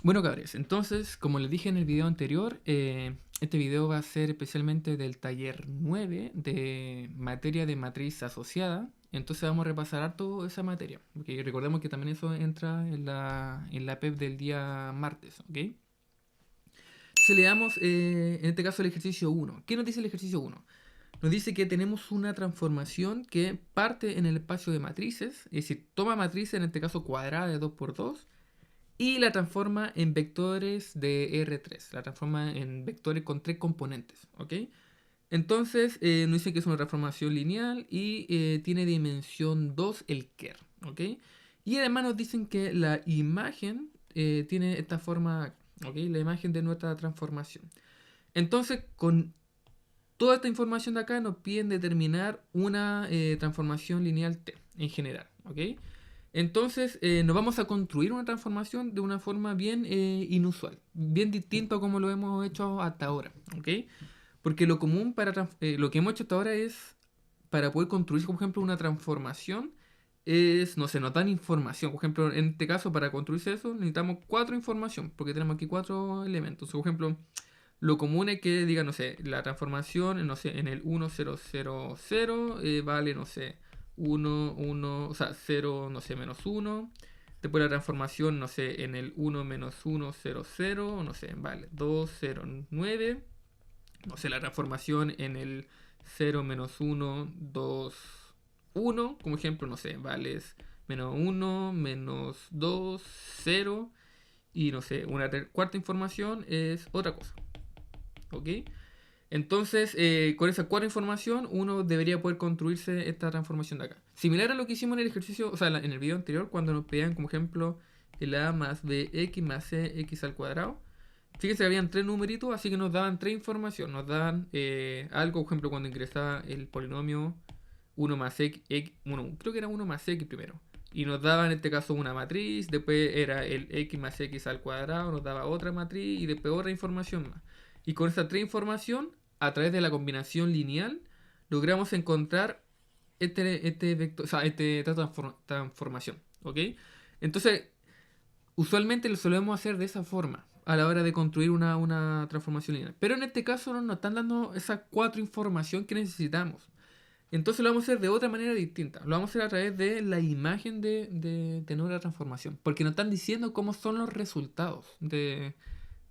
Bueno, cabres, entonces, como les dije en el video anterior, este video va a ser especialmente del taller 9 de materia de matriz asociada. Entonces vamos a repasar harto esa materia, porque recordemos que también eso entra en la PEP del día martes, ¿ok? Entonces le damos, en este caso, el ejercicio 1. ¿Qué nos dice el ejercicio 1? Nos dice que tenemos una transformación que parte en el espacio de matrices, es decir, toma matrices, en este caso cuadrada de 2 por 2 y la transforma en vectores de R3. La transforma en vectores con tres componentes, ¿ok? Entonces nos dice que es una transformación lineal y tiene dimensión 2 el ker, ¿ok? Y además nos dicen que la imagen tiene esta forma, ¿ok? La imagen de nuestra transformación. Entonces, con toda esta información de acá nos piden determinar una transformación lineal T en general, ¿ok? Entonces nos vamos a construir una transformación de una forma bien inusual, bien distinto a como lo hemos hecho hasta ahora, ¿ok? Porque lo común para lo que hemos hecho hasta ahora es, para poder construir, por ejemplo, una transformación, es, no sé, nos dan información. Por ejemplo, en este caso, para construirse eso, necesitamos cuatro información, porque tenemos aquí cuatro elementos. Por ejemplo, lo común es que diga, no sé, la transformación, no sé, en el 1000 vale, no sé, 1, o sea, 0, no sé, menos 1. Después la transformación, no sé, en el 1 menos 1, 0, 0, no sé, vale, 2, 0, 9. No sé, la transformación en el 0 menos 1, 2, 1. Como ejemplo, no sé, vale, es menos 1, menos 2, 0. Y no sé, una cuarta información es otra cosa. ¿Ok? Entonces, con esa cuarta información, uno debería poder construirse esta transformación de acá. Similar a lo que hicimos en el ejercicio, o sea, en el video anterior, cuando nos pedían como ejemplo el a más bx más cx al cuadrado. Fíjense que habían tres numeritos, así que nos daban tres información. Nos daban algo, por ejemplo, cuando ingresaba el polinomio 1 más x, bueno, creo que era 1 más x primero. Y nos daba en este caso una matriz, después era el x más x al cuadrado, nos daba otra matriz y después otra información más. Y con esta tres información, a través de la combinación lineal, logramos encontrar este vector, o sea, esta transformación. ¿Ok? Entonces, usualmente lo solemos hacer de esa forma a la hora de construir una transformación lineal. Pero en este caso no nos están dando esas cuatro información que necesitamos. Entonces lo vamos a hacer de otra manera distinta. Lo vamos a hacer a través de la imagen de nuestra transformación. Porque nos están diciendo cómo son los resultados de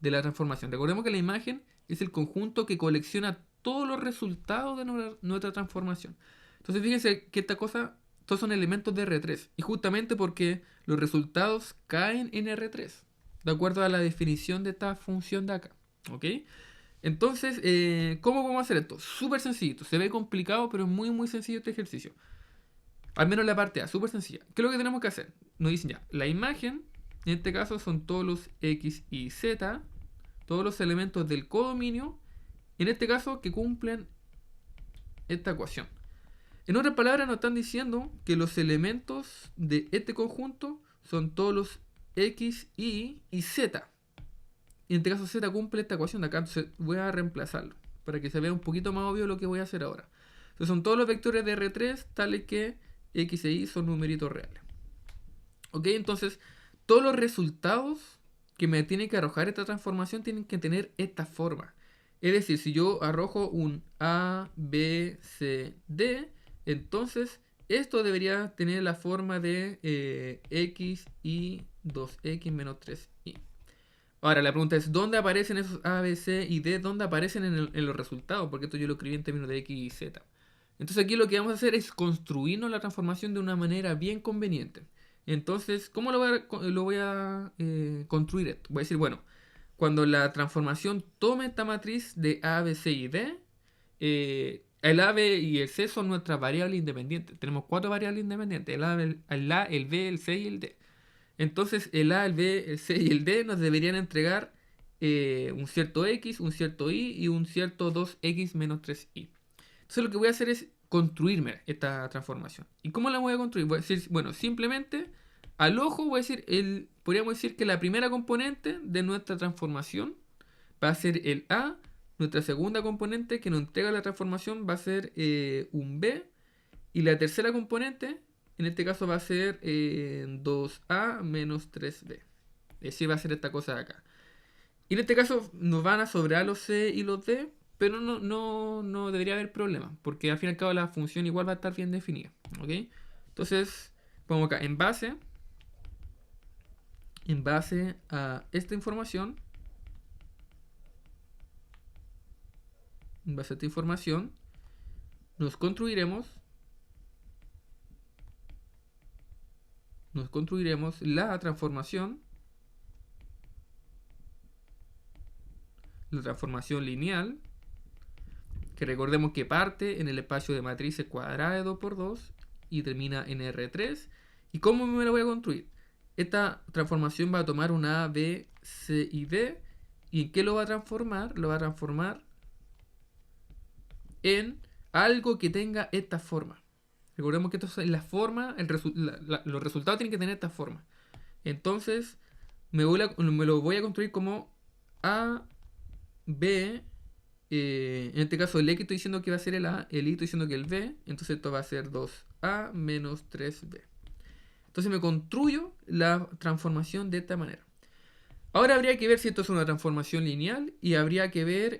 la transformación. Recordemos que la imagen es el conjunto que colecciona todos los resultados de nuestra transformación. Entonces fíjense que esta cosa, todos son elementos de R3. Y justamente porque los resultados caen en R3. De acuerdo a la definición de esta función de acá. ¿Ok? Entonces, ¿cómo podemos hacer esto? Súper sencillito. Se ve complicado, pero es muy, muy sencillo este ejercicio. Al menos la parte A, súper sencilla. ¿Qué es lo que tenemos que hacer? Nos dicen ya, la imagen, en este caso son todos los X y Z, todos los elementos del codominio, en este caso que cumplen esta ecuación. En otras palabras, nos están diciendo que los elementos de este conjunto son todos los X, y Z. Y en este caso Z cumple esta ecuación de acá, entonces voy a reemplazarlo para que se vea un poquito más obvio lo que voy a hacer ahora. Entonces son todos los vectores de R3 tales que X e Y son numeritos reales. Ok, entonces todos los resultados que me tiene que arrojar esta transformación tienen que tener esta forma. Es decir, si yo arrojo un A, B, C, D, entonces esto debería tener la forma de X y 2X menos 3Y. Ahora, la pregunta es, ¿dónde aparecen esos A, B, C y D? ¿Dónde aparecen en los resultados? Porque esto yo lo escribí en términos de X y Z. Entonces aquí lo que vamos a hacer es construirnos la transformación de una manera bien conveniente. Entonces, ¿cómo lo voy a construir esto? Voy a decir, bueno, cuando la transformación tome esta matriz de A, B, C y D, el A, B y el C son nuestras variables independientes. Tenemos cuatro variables independientes, el B, el C y el D. Entonces el A, el B, el C y el D nos deberían entregar un cierto X, un cierto Y y un cierto 2X menos 3Y. Entonces lo que voy a hacer es construirme esta transformación. ¿Y cómo la voy a construir? Voy a decir, bueno, simplemente al ojo voy a decir, podríamos decir que la primera componente de nuestra transformación va a ser el A. Nuestra segunda componente que nos entrega la transformación va a ser un B. Y la tercera componente, en este caso va a ser 2A menos 3B. Sí va a ser esta cosa de acá. Y en este caso nos van a sobrar los C y los D, pero no debería haber problema, porque al fin y al cabo la función igual va a estar bien definida. ¿Ok? Entonces, pongo acá, en base a esta información, en base a esta información, nos construiremos la transformación lineal, que recordemos que parte en el espacio de matrices cuadrada de 2×2 y termina en R3. ¿Y cómo me la voy a construir? Esta transformación va a tomar una A, B, C y D. ¿Y en qué lo va a transformar? Lo va a transformar en algo que tenga esta forma. Recordemos que esto es la forma, los resultados tienen que tener esta forma. Entonces, me lo voy a construir como A, B, en este caso el X estoy diciendo que va a ser el A, el Y estoy diciendo que el B, entonces esto va a ser 2A menos 3B. Entonces me construyo la transformación de esta manera. Ahora habría que ver si esto es una transformación lineal y habría que ver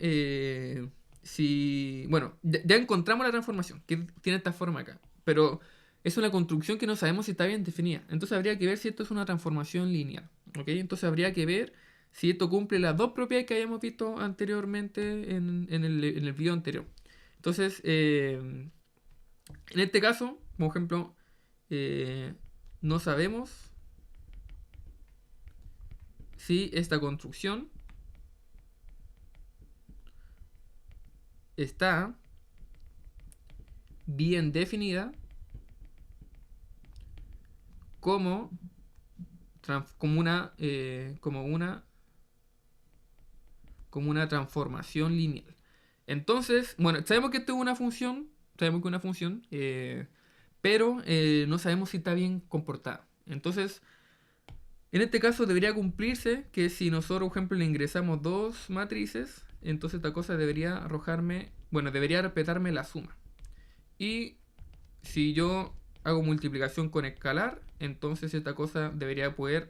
si... Bueno, ya encontramos la transformación, que tiene esta forma acá, pero es una construcción que no sabemos si está bien definida. Entonces habría que ver si esto es una transformación lineal. ¿Ok? Entonces habría que ver si esto cumple las dos propiedades que habíamos visto anteriormente en el video anterior. Entonces, en este caso, por ejemplo, no sabemos si esta construcción está bien definida como una transformación lineal. Entonces, bueno, sabemos que esto es una función, pero no sabemos si está bien comportada. Entonces, en este caso debería cumplirse que si nosotros, por ejemplo, le ingresamos dos matrices, entonces esta cosa debería debería respetarme la suma. Y si yo hago multiplicación con escalar, entonces esta cosa debería poder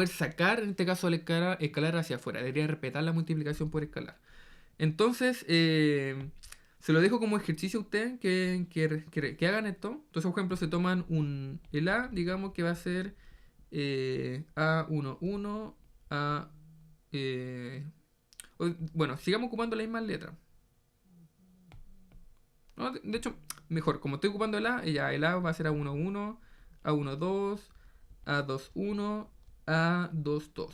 sacar, en este caso, el escalar hacia afuera. Debería respetar la multiplicación por escalar. Entonces, se lo dejo como ejercicio a ustedes que hagan esto. Entonces, por ejemplo, se toman el A, digamos que va a ser A11, A... bueno, sigamos ocupando las mismas letras. No, de hecho, mejor, como estoy ocupando el A, el A va a ser A11, A12, A21, A22.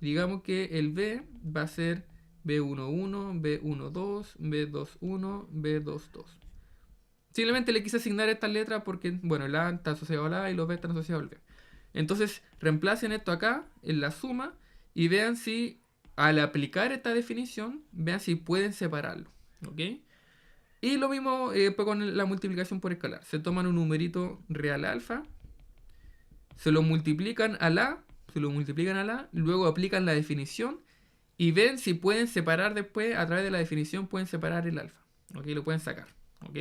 Digamos que el B va a ser B11, B12, B21, B22. Simplemente le quise asignar estas letras porque, bueno, el A está asociado al A y los B están asociados al B. Entonces, reemplacen esto acá en la suma y vean si, al aplicar esta definición, vean si pueden separarlo. ¿Ok? Y lo mismo pues con la multiplicación por escalar. Se toman un numerito real alfa, se lo multiplican a la, luego aplican la definición y ven si pueden separar después, a través de la definición, pueden separar el alfa. ¿Ok? Lo pueden sacar. ¿Ok?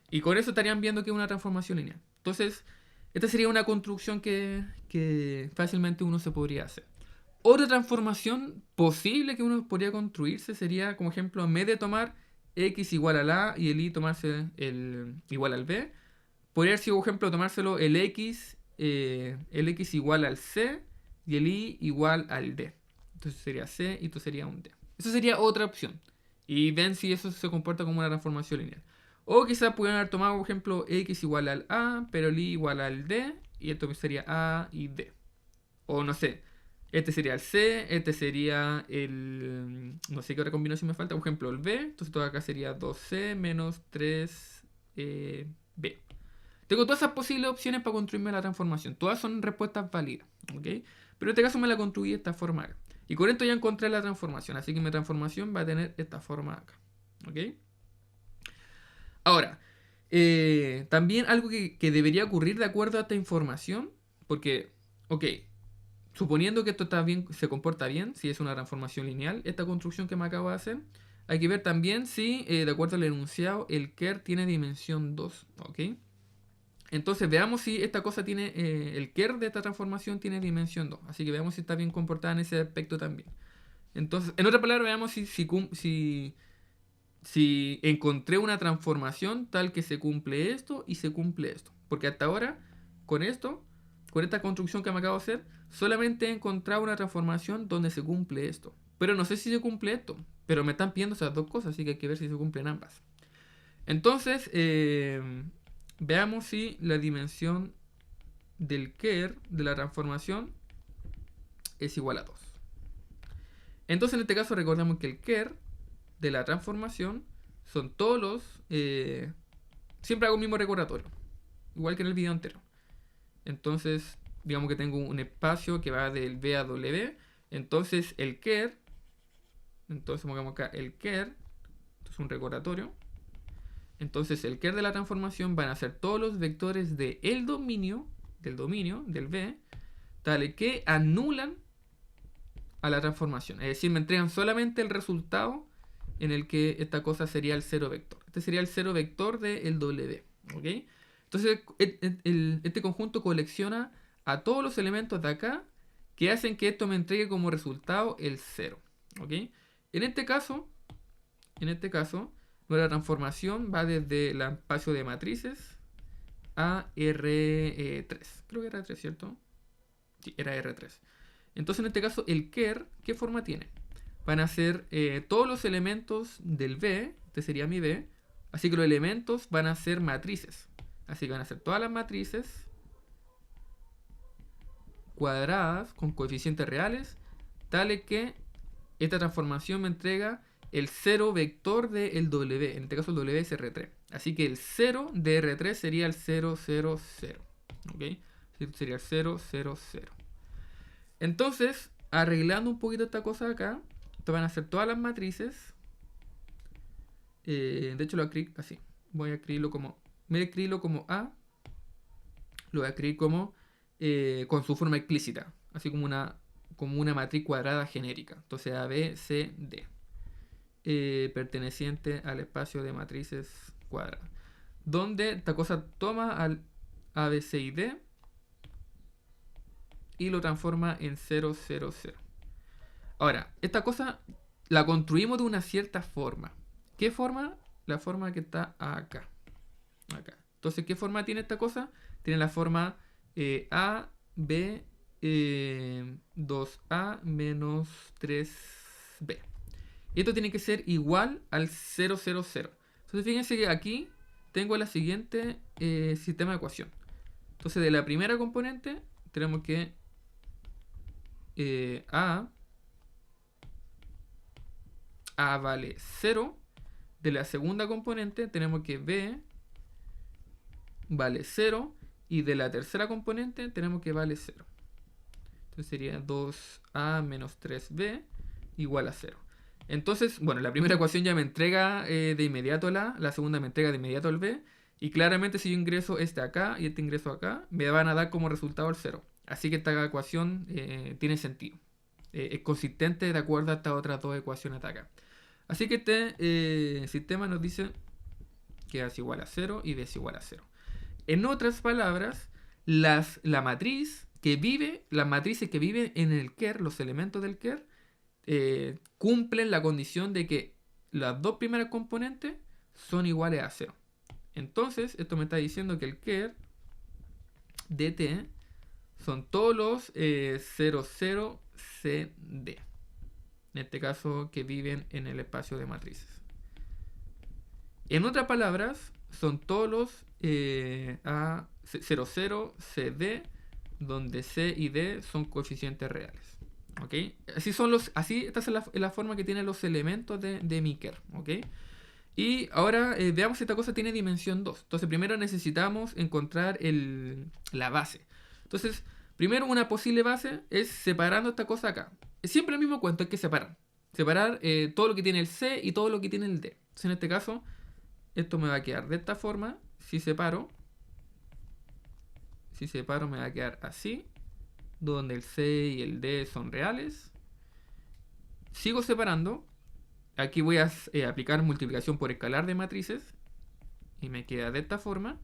Y con eso estarían viendo que es una transformación lineal. Entonces, esta sería una construcción que fácilmente uno se podría hacer. Otra transformación posible que uno podría construirse sería, como ejemplo, en vez de tomar x igual al a y el y tomarse el igual al b, podría ser, por ejemplo, tomárselo el x igual al c y el y igual al d. Entonces sería c y esto sería un d. Eso sería otra opción. Y ven si eso se comporta como una transformación lineal. O quizás pudieran haber tomado, por ejemplo, x igual al a, pero el y igual al d, y esto sería a y d. O no sé, este sería el C, este sería el... No sé qué otra combinación me falta. Por ejemplo, el B. Entonces todo acá sería 2C menos 3B. Tengo todas esas posibles opciones para construirme la transformación. Todas son respuestas válidas. ¿Ok? Pero en este caso me la construí de esta forma acá. Y con esto ya encontré la transformación. Así que mi transformación va a tener esta forma acá. ¿Ok? Ahora, también algo que debería ocurrir de acuerdo a esta información. Porque, ok, suponiendo que esto está bien, se comporta bien, si es una transformación lineal, esta construcción que me acabo de hacer, hay que ver también si, de acuerdo al enunciado, el ker tiene dimensión 2. ¿Ok? Entonces veamos si esta cosa tiene, el ker de esta transformación tiene dimensión 2. Así que veamos si está bien comportada en ese aspecto también. Entonces, en otra palabra, veamos si encontré una transformación tal que se cumple esto y se cumple esto. Porque hasta ahora, con esto, con esta construcción que me acabo de hacer, solamente he encontrado una transformación donde se cumple esto. Pero no sé si se cumple esto. Pero me están pidiendo esas dos cosas, así que hay que ver si se cumplen ambas. Entonces, veamos si la dimensión del ker de la transformación es igual a 2. Entonces, en este caso, recordemos que el ker de la transformación son todos los... siempre hago el mismo recordatorio, igual que en el video entero. Entonces, digamos que tengo un espacio que va del B a W. Entonces, el ker, entonces pongamos acá el ker, esto es un recordatorio. Entonces, el ker de la transformación van a ser todos los vectores del dominio, del B, tales que anulan a la transformación. Es decir, me entregan solamente el resultado en el que esta cosa sería el cero vector. Este sería el cero vector del W. ¿Ok? Entonces, este conjunto colecciona a todos los elementos de acá que hacen que esto me entregue como resultado el 0. ¿Ok? En este caso, nuestra transformación va desde el espacio de matrices a R3. Creo que era R3, ¿cierto? Sí, era R3. Entonces, en este caso, el ker, ¿qué forma tiene? Van a ser todos los elementos del B, este sería mi B, así que los elementos van a ser matrices. Así que van a ser todas las matrices cuadradas con coeficientes reales, tales que esta transformación me entrega el 0 vector del W. En este caso el W es R3. Así que el 0 de R3 sería el 0, 0, 0. ¿Ok? Sería el 0, 0, 0. Entonces, arreglando un poquito esta cosa de acá, esto van a ser todas las matrices. De hecho lo voy a escribir así. Voy a escribirlo como... En vez de escribirlo como A, lo voy a escribir como con su forma explícita. Así como una matriz cuadrada genérica. Entonces A, B, C, D. Perteneciente al espacio de matrices cuadradas. Donde esta cosa toma al A, B, C y D y lo transforma en 0, 0, 0. Ahora, esta cosa la construimos de una cierta forma. ¿Qué forma? La forma que está acá. Entonces, ¿qué forma tiene esta cosa? Tiene la forma A, B, 2A menos 3B. Y esto tiene que ser igual al 0, 0, 0. Entonces, fíjense que aquí tengo la siguiente sistema de ecuación. Entonces, de la primera componente tenemos que A vale 0. De la segunda componente tenemos que B vale 0. Y de la tercera componente tenemos que vale 0. Entonces sería 2A menos 3B igual a 0. Entonces, bueno, la primera ecuación ya me entrega de inmediato la segunda me entrega de inmediato el B. Y claramente si yo ingreso este acá y este ingreso acá, me van a dar como resultado el 0. Así que esta ecuación tiene sentido. Es consistente de acuerdo a estas otras dos ecuaciones de acá. Así que este sistema nos dice que A es igual a 0 y B es igual a 0. En otras palabras, las matrices que viven en el ker, los elementos del ker, cumplen la condición de que las dos primeras componentes son iguales a 0. Entonces, esto me está diciendo que el ker de T son todos los 0, 0, C, D. En este caso, que viven en el espacio de matrices. En otras palabras, son todos los A00, CD, donde C y D son coeficientes reales. ¿Ok? Así esta es la forma que tienen los elementos de mi ker. ¿Ok? Y ahora veamos si esta cosa tiene dimensión 2. Entonces primero necesitamos encontrar la base. Entonces, primero una posible base es separando esta cosa acá. Es siempre el mismo cuento, hay que separar. Separar todo lo que tiene el C y todo lo que tiene el D. Entonces en este caso, esto me va a quedar de esta forma. Si separo me va a quedar así, donde el C y el D son reales. Sigo separando. Aquí voy a aplicar multiplicación por escalar de matrices. Y me queda de esta forma.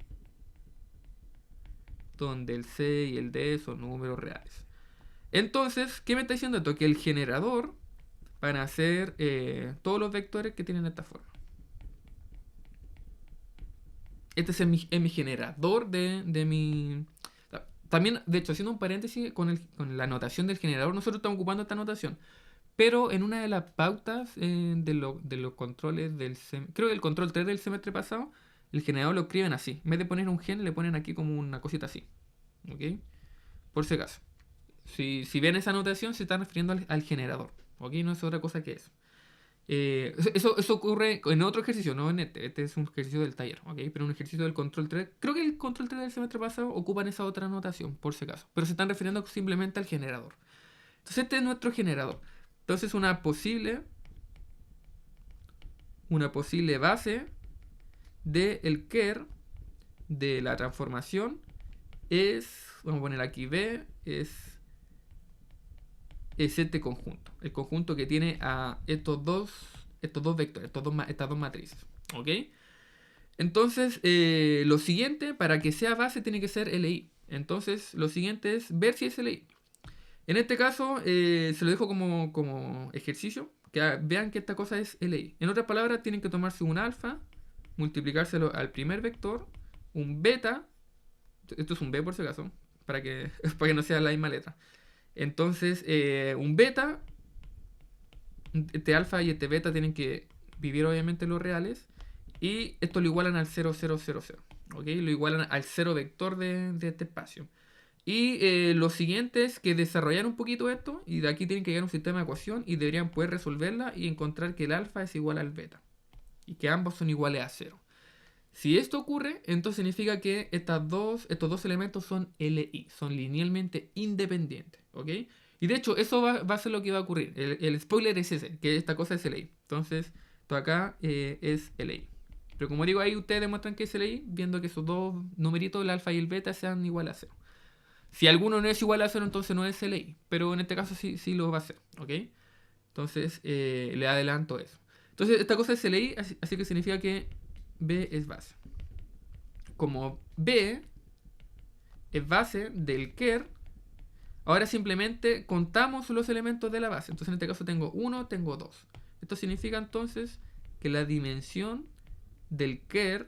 donde el C y el D son números reales. Entonces, ¿qué me está diciendo esto? Que el generador van a ser todos los vectores que tienen esta forma. Este es mi generador de mi... También, de hecho, haciendo un paréntesis con la notación del generador, nosotros estamos ocupando esta notación. Pero en una de las pautas de los controles creo que el control 3 del semestre pasado, el generador lo escriben así. En vez de poner un gen, le ponen aquí como una cosita así. ¿Ok? Por si acaso. Si ven esa notación, se están refiriendo al generador. ¿Ok? No es otra cosa que eso. Eso ocurre en otro ejercicio, no en este. Este es un ejercicio del taller, ¿ok? Pero un ejercicio del control 3. Creo que el control 3 del semestre pasado ocupan esa otra notación, por si acaso. Pero se están refiriendo simplemente al generador. Entonces este es nuestro generador. Entonces una posible base del ker de la transformación es, vamos a poner aquí B, es este conjunto. El conjunto que tiene a estos dos vectores, estas dos matrices. ¿Ok? Entonces, lo siguiente, para que sea base, tiene que ser LI. Entonces, lo siguiente es ver si es LI. En este caso, se lo dejo como ejercicio. Que vean que esta cosa es LI. En otras palabras, tienen que tomarse un alfa, multiplicárselo al primer vector, un beta. Esto es un B por si acaso, para que no sea la misma letra. Entonces, un beta, este alfa y este beta tienen que vivir obviamente los reales. Y esto lo igualan al 0, 0, 0, 0. ¿Ok? Lo igualan al cero vector de este espacio. Y lo siguiente es que desarrollar un poquito esto. Y de aquí tienen que llegar a un sistema de ecuación. Y deberían poder resolverla y encontrar que el alfa es igual al beta. Y que ambos son iguales a 0. Si esto ocurre, entonces significa que estos dos elementos son LI, son linealmente independientes, ¿ok? Y de hecho, eso va a ser lo que va a ocurrir. El spoiler es ese, que esta cosa es LI. Entonces, esto acá es LI. Pero como digo, ahí ustedes demuestran que es LI, viendo que esos dos numeritos, el alfa y el beta, sean igual a 0. Si alguno no es igual a 0, entonces no es LI. Pero en este caso sí lo va a ser, ¿ok? Entonces, le adelanto eso. Entonces, esta cosa es LI, así que significa que B es base. Como B es base del ker, ahora simplemente contamos los elementos de la base. Entonces en este caso tengo 1, tengo 2. Esto significa entonces que la dimensión del ker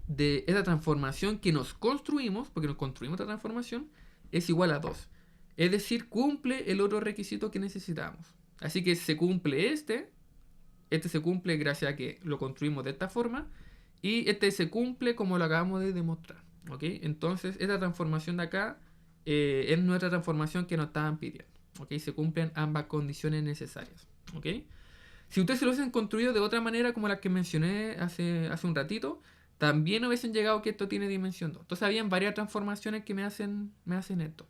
de esta transformación que nos construimos, porque nos construimos esta transformación, es igual a 2. Es decir, cumple el otro requisito que necesitamos. Así que se cumple este se cumple gracias a que lo construimos de esta forma, y este se cumple como lo acabamos de demostrar. ¿Ok? Entonces, esta transformación de acá es nuestra transformación que nos estaban pidiendo. ¿Ok? Se cumplen ambas condiciones necesarias. ¿Ok? Si ustedes se lo hubiesen construido de otra manera, como la que mencioné hace un ratito, también hubiesen llegado que esto tiene dimensión 2. Entonces, habían varias transformaciones que me hacen esto.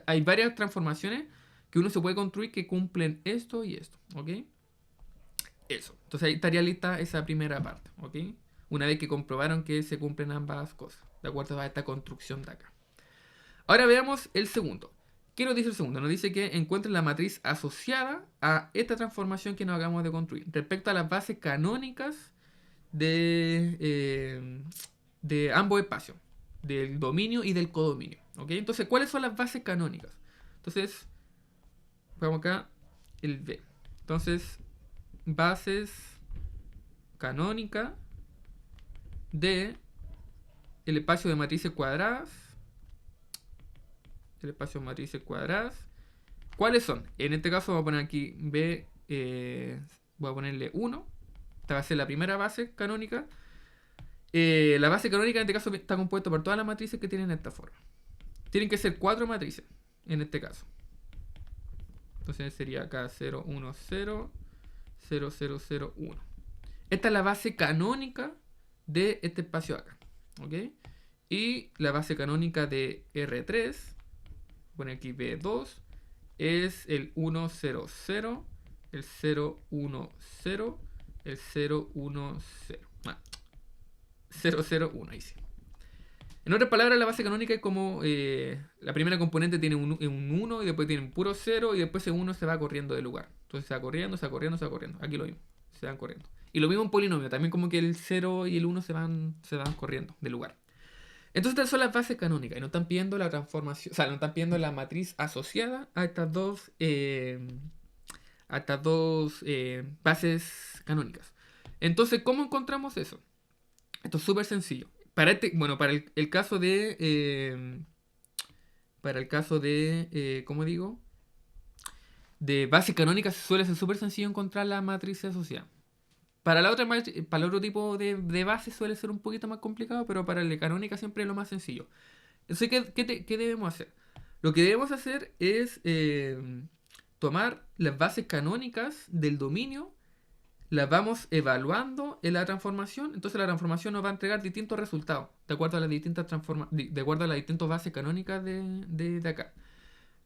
Hay varias transformaciones que uno se puede construir que cumplen esto y esto. ¿Ok? Eso. Entonces ahí estaría lista esa primera parte, ¿ok? Una vez que comprobaron que se cumplen ambas cosas, de acuerdo a esta construcción de acá. Ahora veamos el segundo. ¿Qué nos dice el segundo? Nos dice que encuentren la matriz asociada a esta transformación que nos acabamos de construir, respecto a las bases canónicas de ambos espacios, del dominio y del codominio, ¿ok? Entonces, ¿cuáles son las bases canónicas? Entonces, vamos acá, el B. Entonces, bases canónicas de el espacio de matrices cuadradas. El espacio de matrices cuadradas. ¿Cuáles son? En este caso voy a poner aquí B. Voy a ponerle 1. Esta va a ser la primera base canónica. La base canónica en este caso está compuesta por todas las matrices que tienen esta forma. Tienen que ser 4 matrices en este caso. Entonces sería acá 0, 1, 0. 0, 0, 0, 1. Esta es la base canónica de este espacio acá. ¿Ok? Y la base canónica de R3, pone aquí B2, es el 1, 0, 0, el 0, 1, 0, el 0, 1, 0. 0, 0, 1, ahí sí. En otras palabras, la base canónica es como la primera componente tiene un 1 y después tiene un puro 0 y después ese 1 se va corriendo del lugar. Entonces se va corriendo, se va corriendo, se va corriendo. Aquí lo mismo, se van corriendo. Y lo mismo en polinomio, también como que el 0 y el 1 se van corriendo del lugar. Entonces estas son las bases canónicas y no están pidiendo la transformación, o sea, no están pidiendo la matriz asociada a estas dos bases canónicas. Entonces, ¿cómo encontramos eso? Esto es súper sencillo. Bueno, el caso de, ¿cómo digo? De base canónica suele ser súper sencillo encontrar la matriz asociada. Para el otro tipo de base suele ser un poquito más complicado, pero para la canónica siempre es lo más sencillo. Entonces, ¿qué debemos hacer? Lo que debemos hacer es tomar las bases canónicas del dominio, las vamos evaluando en la transformación. Entonces la transformación nos va a entregar distintos resultados, de acuerdo a las de acuerdo a las distintas bases canónicas de acá.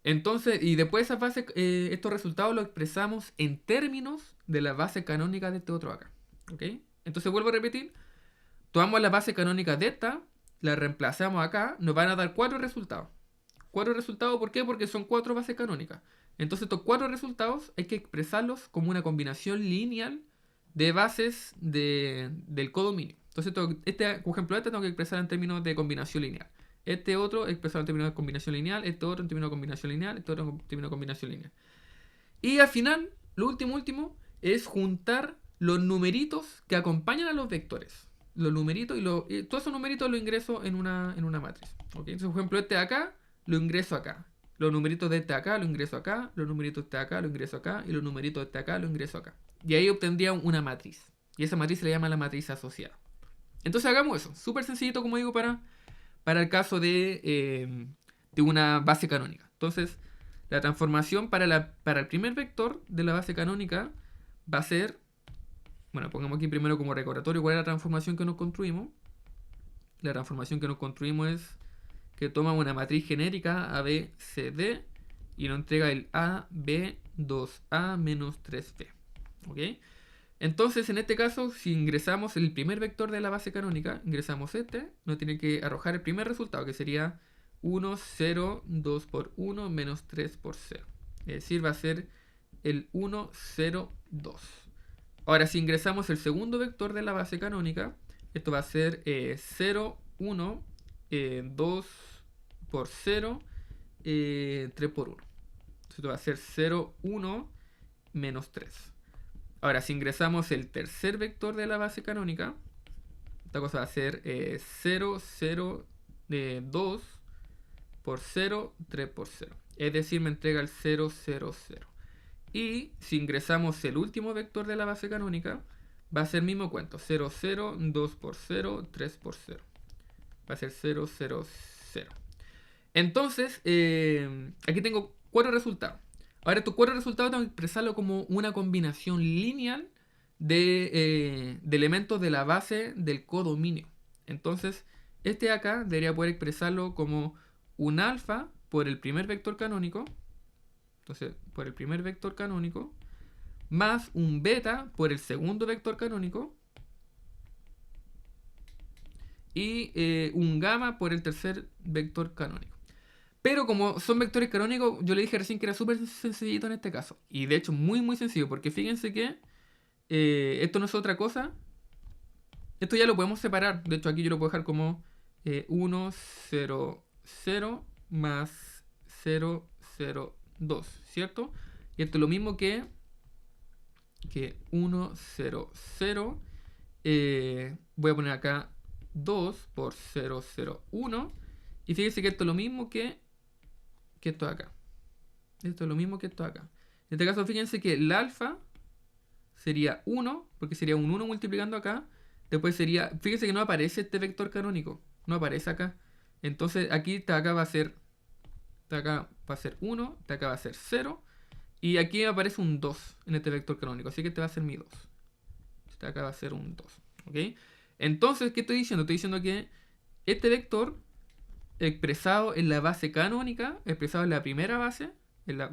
Entonces, y después esas bases, estos resultados los expresamos en términos de la base canónica de este otro acá. ¿Ok? Entonces vuelvo a repetir. Tomamos la base canónica de esta, la reemplazamos acá, nos van a dar 4 resultados. 4 resultados, ¿por qué? Porque son 4 bases canónicas. Entonces estos 4 resultados hay que expresarlos como una combinación lineal de bases del codominio. Entonces, por ejemplo, este tengo que expresar en términos de combinación lineal. Este otro expresado en términos de combinación lineal, este otro en términos de combinación lineal, este otro en términos de combinación lineal. Y al final, lo último, es juntar los numeritos que acompañan a los vectores. Los numeritos y todos esos numeritos los ingreso en una matriz. ¿Okay? Entonces, por ejemplo, este de acá lo ingreso acá. Los numeritos de este de acá lo ingreso acá. Los numeritos de este de acá lo ingreso acá. Y los numeritos de este de acá lo ingreso acá. Y ahí obtendría una matriz. Y esa matriz se le llama la matriz asociada. Entonces hagamos eso. Súper sencillito, como digo, para el caso de una base canónica. Entonces, la transformación para el primer vector de la base canónica va a ser, bueno, pongamos aquí primero como recordatorio cuál es la transformación que nos construimos. La transformación que nos construimos es que toma una matriz genérica ABCD y nos entrega el AB 2A menos 3B. ¿Ok? Entonces, en este caso, si ingresamos el primer vector de la base canónica, ingresamos este, nos tiene que arrojar el primer resultado, que sería 1, 0, 2 por 1, menos 3 por 0. Es decir, va a ser el 1, 0, 2. Ahora, si ingresamos el segundo vector de la base canónica, esto va a ser 0, 1, 2 por 0, 3 por 1. Entonces, esto va a ser 0, 1, menos 3. Ahora, si ingresamos el tercer vector de la base canónica, esta cosa va a ser 0, 0, 2 por 0, 3 por 0. Es decir, me entrega el 0, 0, 0. Y si ingresamos el último vector de la base canónica, va a ser el mismo cuento. 0, 0, 2 por 0, 3 por 0. Va a ser 0, 0, 0. Entonces, aquí tengo 4 resultados. Ahora estos 4 resultados tengo que expresarlo como una combinación lineal de elementos de la base del codominio. Entonces, este de acá debería poder expresarlo como un alfa por el primer vector canónico. Entonces, por el primer vector canónico, más un beta por el segundo vector canónico, y un gamma por el tercer vector canónico. Pero como son vectores canónicos, yo le dije recién que era súper sencillito en este caso. Y de hecho muy muy sencillo, porque fíjense que esto no es otra cosa. Esto ya lo podemos separar. De hecho aquí yo lo puedo dejar como 1, 0, 0 más 0, 0, 2, ¿cierto? Y esto es lo mismo que 1, 0, 0. Voy a poner acá 2 por 0, 0, 1. Y fíjense que esto es lo mismo que esto de acá. Esto es lo mismo que esto de acá. En este caso, fíjense que el alfa sería 1, porque sería un 1 multiplicando acá. Después sería, fíjense que no aparece este vector canónico. No aparece acá. Entonces aquí de acá va a ser 1, de acá va a ser 0. Y aquí aparece un 2 en este vector canónico. Así que este va a ser mi 2. Este de acá va a ser un 2. ¿Ok? Entonces, ¿qué estoy diciendo? Estoy diciendo que este vector expresado en la base canónica, expresado en la primera base, en la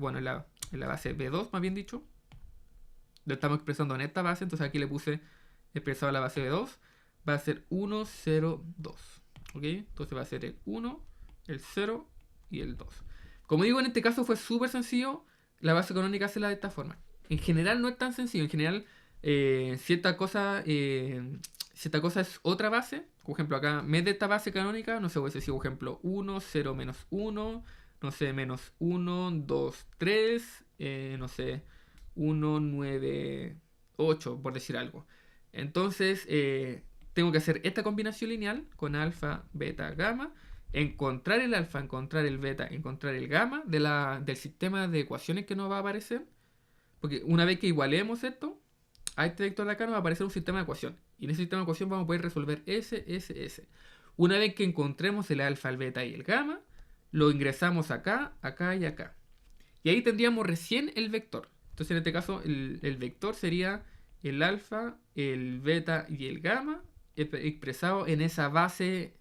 base B2 más bien dicho, lo estamos expresando en esta base, entonces aquí le puse expresado en la base B2, va a ser 1, 0, 2. ¿Ok? Entonces va a ser el 1, el 0 y el 2. Como digo, en este caso fue súper sencillo, la base canónica hacerla de esta forma. En general no es tan sencillo, en general si si esta cosa es otra base, por ejemplo acá, en vez de esta base canónica, no sé, voy a decir, por ejemplo, 1, 0, menos 1, no sé, menos 1, 2, 3, no sé, 1, 9, 8, por decir algo. Entonces, tengo que hacer esta combinación lineal con alfa, beta, gamma, encontrar el alfa, encontrar el beta, encontrar el gamma del sistema de ecuaciones que nos va a aparecer. Porque una vez que igualemos esto, a este vector de acá nos va a aparecer un sistema de ecuación. Y en ese sistema de ecuación vamos a poder resolver S. Una vez que encontremos el alfa, el beta y el gamma, lo ingresamos acá, acá y acá. Y ahí tendríamos recién el vector. Entonces en este caso el vector sería el alfa, el beta y el gamma expresado en esa base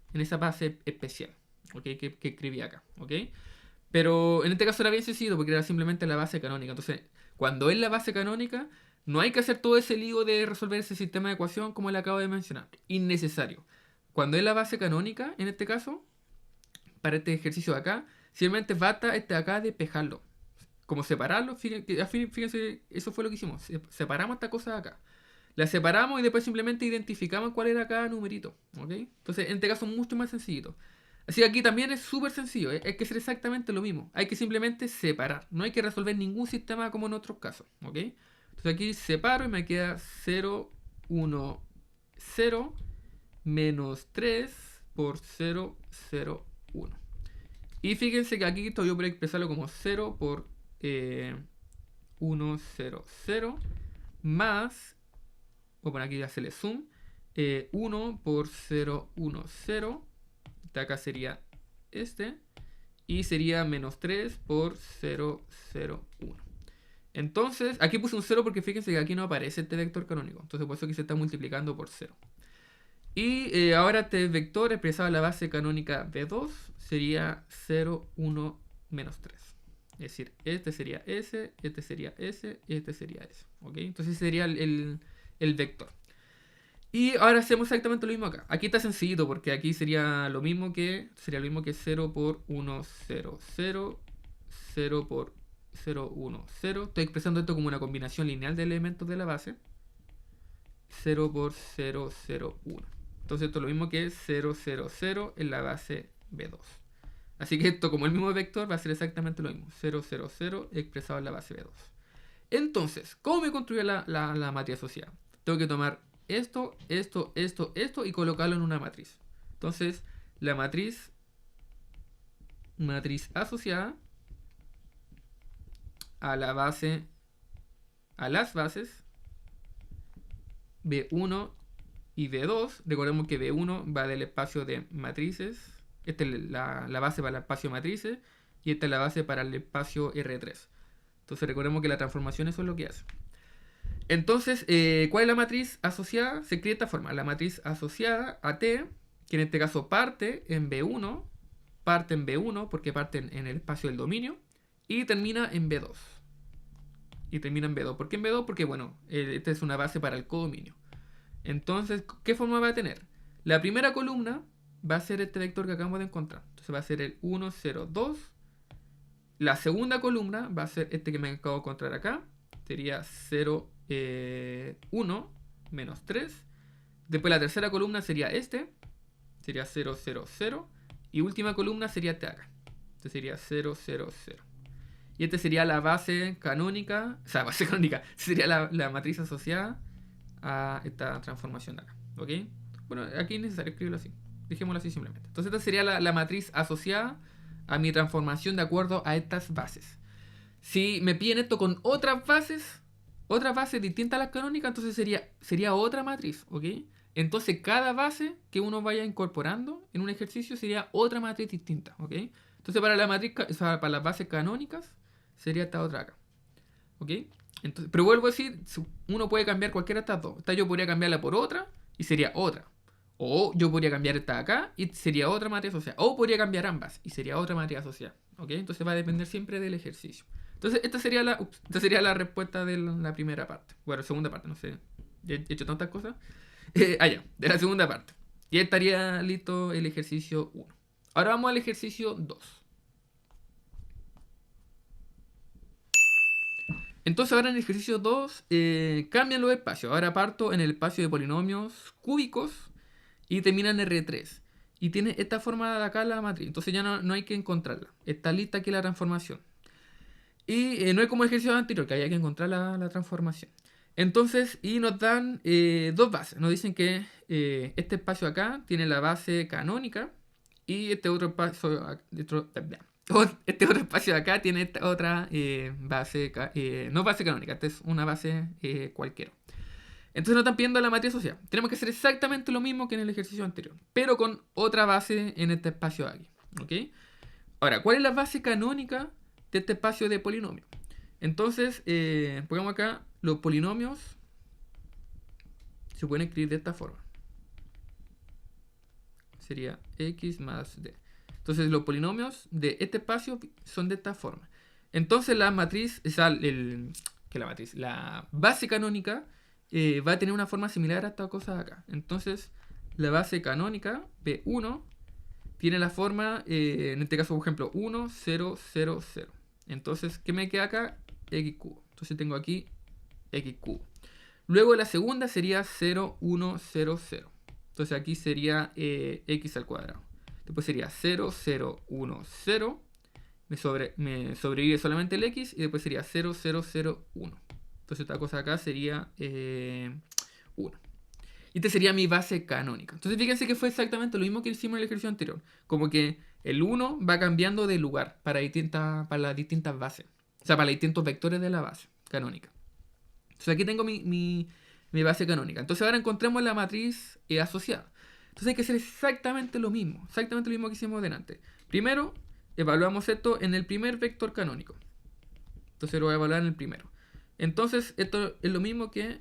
especial, ¿ok? Que escribí acá, ¿ok? Pero en este caso era bien sencillo porque era simplemente la base canónica. Entonces, cuando es la base canónica, no hay que hacer todo ese lío de resolver ese sistema de ecuación como le acabo de mencionar. Innecesario. Cuando es la base canónica, en este caso, para este ejercicio de acá, simplemente basta este de acá despejarlo. Como separarlo, fíjense, eso fue lo que hicimos. Separamos esta cosa de acá. La separamos y después simplemente identificamos cuál era cada numerito, ¿ok? Entonces, en este caso, mucho más sencillito. Así que aquí también es súper sencillo, hay que hacer exactamente lo mismo. Hay que simplemente separar. No hay que resolver ningún sistema como en otros casos, ¿ok? Entonces aquí separo y me queda 0, 1, 0, menos 3 por 0, 0, 1. Y fíjense que aquí esto yo podría expresarlo como 0 por 1, 0, 0, más, voy a poner aquí, hacerle zoom, 1 por 0, 1, 0, de acá sería este, y sería menos 3 por 0, 0, 1. Entonces, aquí puse un 0 porque fíjense que aquí no aparece este vector canónico, entonces por eso aquí se está multiplicando por 0. Y ahora este vector expresado en la base canónica B2 sería 0, 1, menos 3. Es decir, este sería S, este sería S, este sería S. ¿Ok? Entonces sería el vector. Y ahora hacemos exactamente lo mismo acá. Aquí está sencillito porque aquí sería lo mismo que 0 por 1, 0, 0, 0 por 0, 1, 0. Estoy expresando esto como una combinación lineal de elementos de la base. 0 por 0, 0, 1. Entonces esto es lo mismo que 0, 0, 0 en la base B2. Así que esto, como el mismo vector, va a ser exactamente lo mismo. 0, 0, 0 expresado en la base B2. Entonces, ¿cómo me construye la matriz asociada? Tengo que tomar esto y colocarlo en una matriz. Entonces, la matriz asociada a la base, a las bases B1 y B2. Recordemos que B1 va del espacio de matrices. Esta es la base para el espacio de matrices. Y esta es la base para el espacio R3. Entonces recordemos que la transformación eso es lo que hace. Entonces, ¿cuál es la matriz asociada? Se crea de esta forma. La matriz asociada a T, que en este caso parte en B1 porque parte en el espacio del dominio, y termina en B2. ¿Por qué en B2? Porque, bueno, esta es una base para el codominio. Entonces, ¿qué forma va a tener? La primera columna va a ser este vector que acabamos de encontrar. Entonces va a ser el 1, 0, 2. La segunda columna va a ser este que me acabo de encontrar acá. Sería 0, 1, menos 3. Después la tercera columna sería este. Sería 0, 0, 0. Y última columna sería este acá. Este sería 0, 0, 0. Y este sería la base canónica. O sea, base canónica. Sería la matriz asociada a esta transformación de acá. ¿Ok? Bueno, aquí es necesario escribirlo así. Dejémoslo así simplemente. Entonces esta sería la matriz asociada a mi transformación de acuerdo a estas bases. Si me piden esto con otras bases distintas a las canónicas, entonces sería otra matriz, ¿ok? Entonces cada base que uno vaya incorporando en un ejercicio sería otra matriz distinta, ¿ok? Entonces para para las bases canónicas sería esta otra acá, ¿ok? Entonces, pero vuelvo a decir, uno puede cambiar cualquiera de estas dos. Esta yo podría cambiarla por otra y sería otra. O yo podría cambiar esta de acá y sería otra matriz asociada. O podría cambiar ambas y sería otra matriz asociada, ¿ok? Entonces va a depender siempre del ejercicio. Entonces esta sería la respuesta de la primera parte. Bueno, segunda parte, no sé. He hecho tantas cosas. Ya, de la segunda parte. Ya estaría listo el ejercicio 1. Ahora vamos al ejercicio 2. Entonces ahora en el ejercicio 2 cambian los espacios. Ahora parto en el espacio de polinomios cúbicos y termina en R3. Y tiene esta forma de acá la matriz. Entonces ya no hay que encontrarla. Está lista aquí la transformación. Y no es como el ejercicio anterior, que había que encontrar la transformación. Entonces, y nos dan dos bases. Nos dicen que este espacio acá tiene la base canónica y este otro espacio, este otro espacio de acá tiene esta otra base, no base canónica, esta es una base cualquiera. Entonces nos están pidiendo la matriz asociada. Tenemos que hacer exactamente lo mismo que en el ejercicio anterior, pero con otra base en este espacio de aquí. ¿Ok? Ahora, ¿cuál es la base canónica de este espacio de polinomio? Entonces, pongamos acá los polinomios se pueden escribir de esta forma. Sería x más d. Entonces, los polinomios de este espacio son de esta forma. Entonces, la matriz, la base canónica va a tener una forma similar a esta cosa de acá. Entonces, la base canónica, B1, tiene la forma, en este caso, por ejemplo, 1, 0, 0, 0. Entonces, ¿qué me queda acá? X cubo. Entonces tengo aquí X cubo. Luego la segunda sería 0, 1, 0, 0. Entonces aquí sería X al cuadrado. Después sería 0, 0, 1, 0. Me sobrevive solamente el X. Y después sería 0, 0, 0, 1. Entonces esta cosa acá sería 1. Y esta sería mi base canónica. Entonces fíjense que fue exactamente lo mismo que hicimos en el ejercicio anterior. Como que el 1 va cambiando de lugar para las distintas bases. O sea, para los distintos vectores de la base canónica. Entonces aquí tengo mi base canónica. Entonces ahora encontremos la matriz asociada. Entonces hay que hacer exactamente lo mismo. Exactamente lo mismo que hicimos delante. Primero, evaluamos esto en el primer vector canónico. Entonces lo voy a evaluar en el primero. Entonces esto es lo mismo que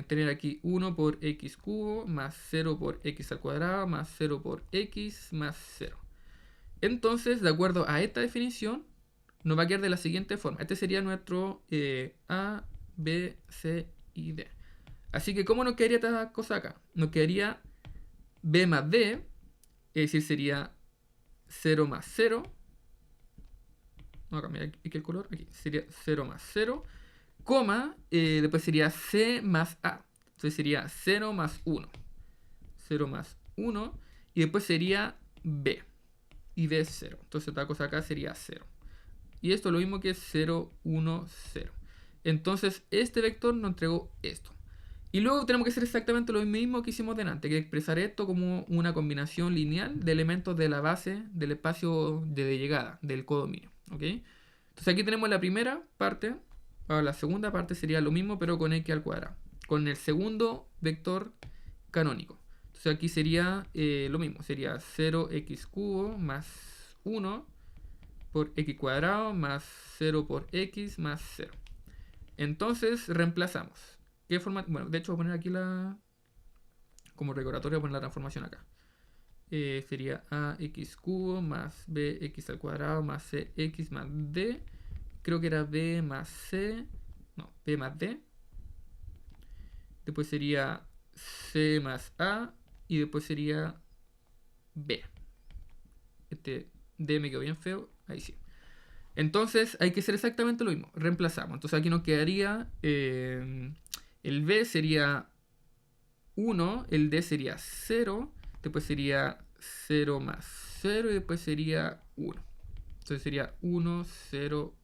tener aquí 1 por x cubo más 0 por x al cuadrado más 0 por x más 0. Entonces, de acuerdo a esta definición, nos va a quedar de la siguiente forma. Este sería nuestro A, B, C y D. Así que, ¿cómo nos quedaría esta cosa acá? Nos quedaría B más D, es decir, sería 0 más 0. Vamos a cambiar aquí el color. Aquí sería 0 más 0, coma, después sería C más A. Entonces sería 0 más 1. 0 más 1. Y después sería B. Y B es 0. Entonces esta cosa acá sería 0. Y esto es lo mismo que 0, 1, 0. Entonces este vector nos entregó esto. Y luego tenemos que hacer exactamente lo mismo que hicimos delante, que expresar esto como una combinación lineal de elementos de la base del espacio de llegada, del codominio. ¿Ok? Entonces aquí tenemos la primera parte. Ahora la segunda parte sería lo mismo, pero con x al cuadrado. Con el segundo vector canónico. Entonces aquí sería lo mismo. Sería 0x cubo más 1 por x cuadrado más 0 por x más 0. Entonces reemplazamos. ¿Qué forma? Bueno, de hecho voy a poner aquí como recordatorio voy a poner la transformación acá. Sería ax cubo más bx al cuadrado más cx más d. Creo que era b más c. No, b más d. Después sería c más a. Y después sería b. Este d me quedó bien feo. Ahí sí. Entonces hay que hacer exactamente lo mismo. Reemplazamos. Entonces aquí nos quedaría el b sería 1, el d sería 0, después sería 0 más 0 y después sería 1. Entonces sería 1, 0,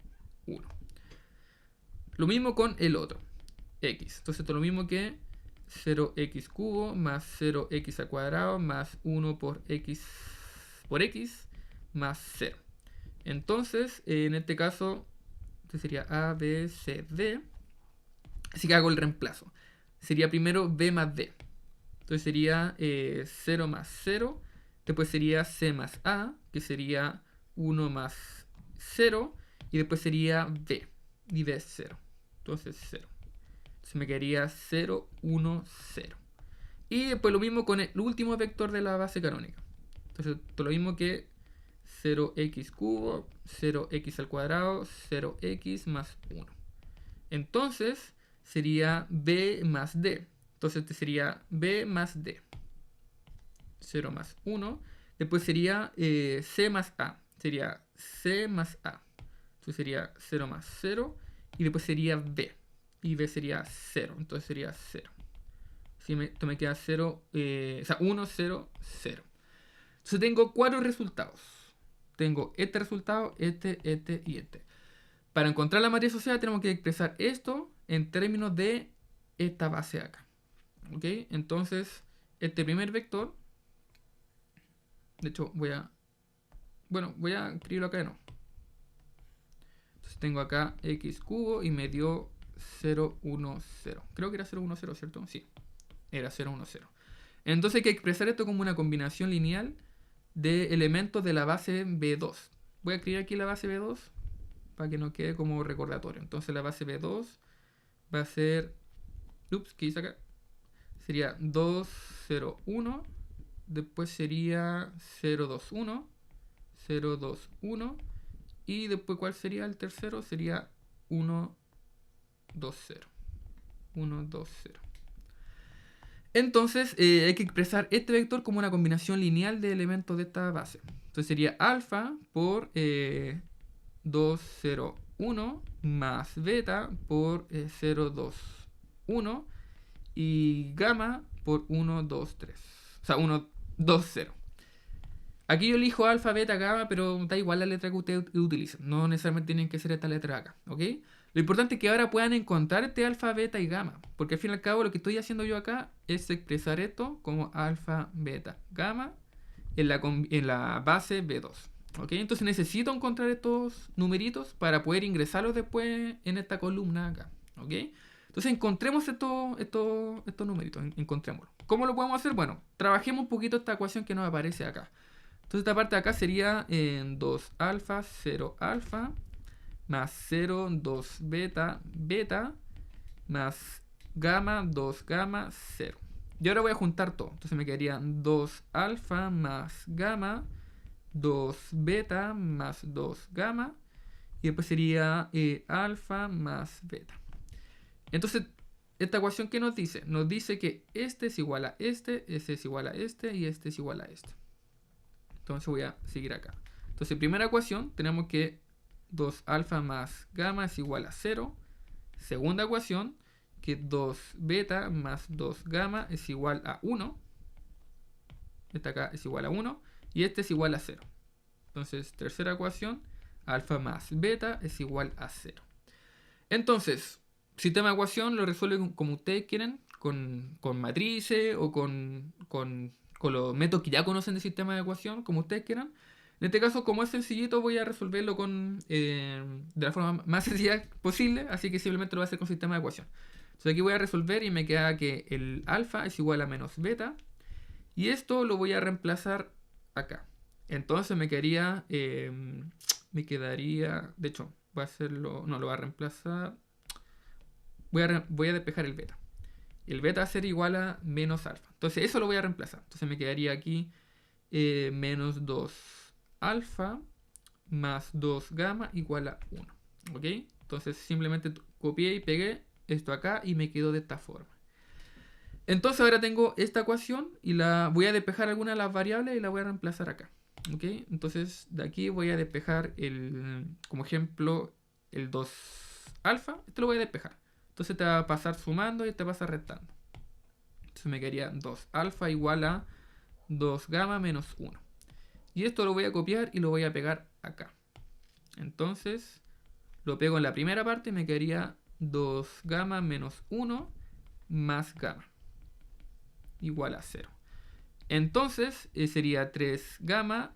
1. Lo mismo con el otro, x. Entonces esto es lo mismo que 0x cubo más 0x al cuadrado más 1 por x más 0. Entonces, en este caso, este sería A, B, C, D. Así que hago el reemplazo. Sería primero B más D. Entonces sería 0 más 0. Después sería C más A, que sería 1 más 0. Y después sería B. Y B es 0. Entonces 0. Entonces me quedaría 0, 1, 0. Y después lo mismo con el último vector de la base canónica. Entonces todo lo mismo que 0x cubo, 0x al cuadrado, 0x más 1. Entonces sería b más d. Entonces este sería b más d. 0 más 1. Después sería c más a. Sería c más a. Entonces sería 0 más 0. y después sería b. Y b sería 0, entonces sería 0. Esto me queda 0, o sea, 1, 0, 0. Entonces tengo 4 resultados. Tengo este resultado, este y este. Para encontrar la matriz asociada tenemos que expresar esto en términos de esta base de acá. ¿Ok? Entonces, este primer vector, de hecho voy a escribirlo acá de nuevo. Entonces tengo acá x cubo y me dio 0, 1, 0. Creo que era 0, 1, 0, ¿cierto? Sí, era 0, 1, 0. Entonces hay que expresar esto como una combinación lineal de elementos de la base B2. Voy a escribir aquí la base B2 para que no quede como recordatorio. Entonces la base B2 va a ser... Ups, ¿qué hice acá? Sería 2, 0, 1. Después sería 0, 2, 1. 0, 2, 1. Y después, ¿cuál sería el tercero? Sería 1, 2, 0. 1, 2, 0. Entonces hay que expresar este vector como una combinación lineal de elementos de esta base. Entonces sería alfa por 2, 0, 1 más beta por 0, 2, 1 y gamma por 1, 2, 3. O sea, 1, 2, 0. Aquí yo elijo alfa, beta, gamma, pero da igual la letra que ustedes utilicen. No necesariamente tienen que ser esta letra acá, ¿ok? Lo importante es que ahora puedan encontrar este alfa, beta y gamma. Porque al fin y al cabo lo que estoy haciendo yo acá es expresar esto como alfa, beta, gamma en la base B2. ¿Ok? Entonces necesito encontrar estos numeritos para poder ingresarlos después en esta columna acá. ¿Ok? Entonces encontremos estos numeritos. Encontrémoslos. ¿Cómo lo podemos hacer? Bueno, trabajemos un poquito esta ecuación que nos aparece acá. Entonces esta parte de acá sería 2 alfa, 0 alfa, más 0, 2 beta, beta, más gamma, 2 gamma, 0. Y ahora voy a juntar todo. Entonces me quedaría 2 alfa más gamma, 2 beta más 2 gamma. Y después sería alfa más beta. Entonces, esta ecuación, ¿qué nos dice? Nos dice que este es igual a este es igual a este y este es igual a este. Entonces voy a seguir acá. Entonces, primera ecuación, tenemos que 2 alfa más gamma es igual a 0. Segunda ecuación, que 2 beta más 2 gamma es igual a 1. Esta acá es igual a 1. Y este es igual a 0. Entonces, tercera ecuación, alfa más beta es igual a 0. Entonces, sistema de ecuación lo resuelven como ustedes quieren, con matrices o con los métodos que ya conocen del sistema de ecuación, como ustedes quieran. En este caso, como es sencillito, voy a resolverlo de la forma más sencilla posible, así que simplemente lo voy a hacer con sistema de ecuación. Entonces aquí voy a resolver y me queda que el alfa es igual a menos beta, y esto lo voy a reemplazar acá. Entonces me quedaría, de hecho, voy a hacerlo, no, lo voy a reemplazar, voy a despejar el beta. El beta va a ser igual a menos alfa. Entonces eso lo voy a reemplazar. Entonces me quedaría aquí menos 2 alfa más 2 gamma igual a 1. ¿Ok? Entonces simplemente copié y pegué esto acá y me quedó de esta forma. Entonces ahora tengo esta ecuación y la voy a despejar alguna de las variables y la voy a reemplazar acá. ¿Ok? Entonces de aquí voy a despejar como ejemplo el 2 alfa. Esto lo voy a despejar. Entonces te va a pasar sumando y te va a pasar restando. Entonces me quedaría 2 alfa igual a 2 gamma menos 1. Y esto lo voy a copiar y lo voy a pegar acá. Entonces lo pego en la primera parte y me quedaría 2 gamma menos 1 más gamma igual a 0. Entonces sería 3 gamma.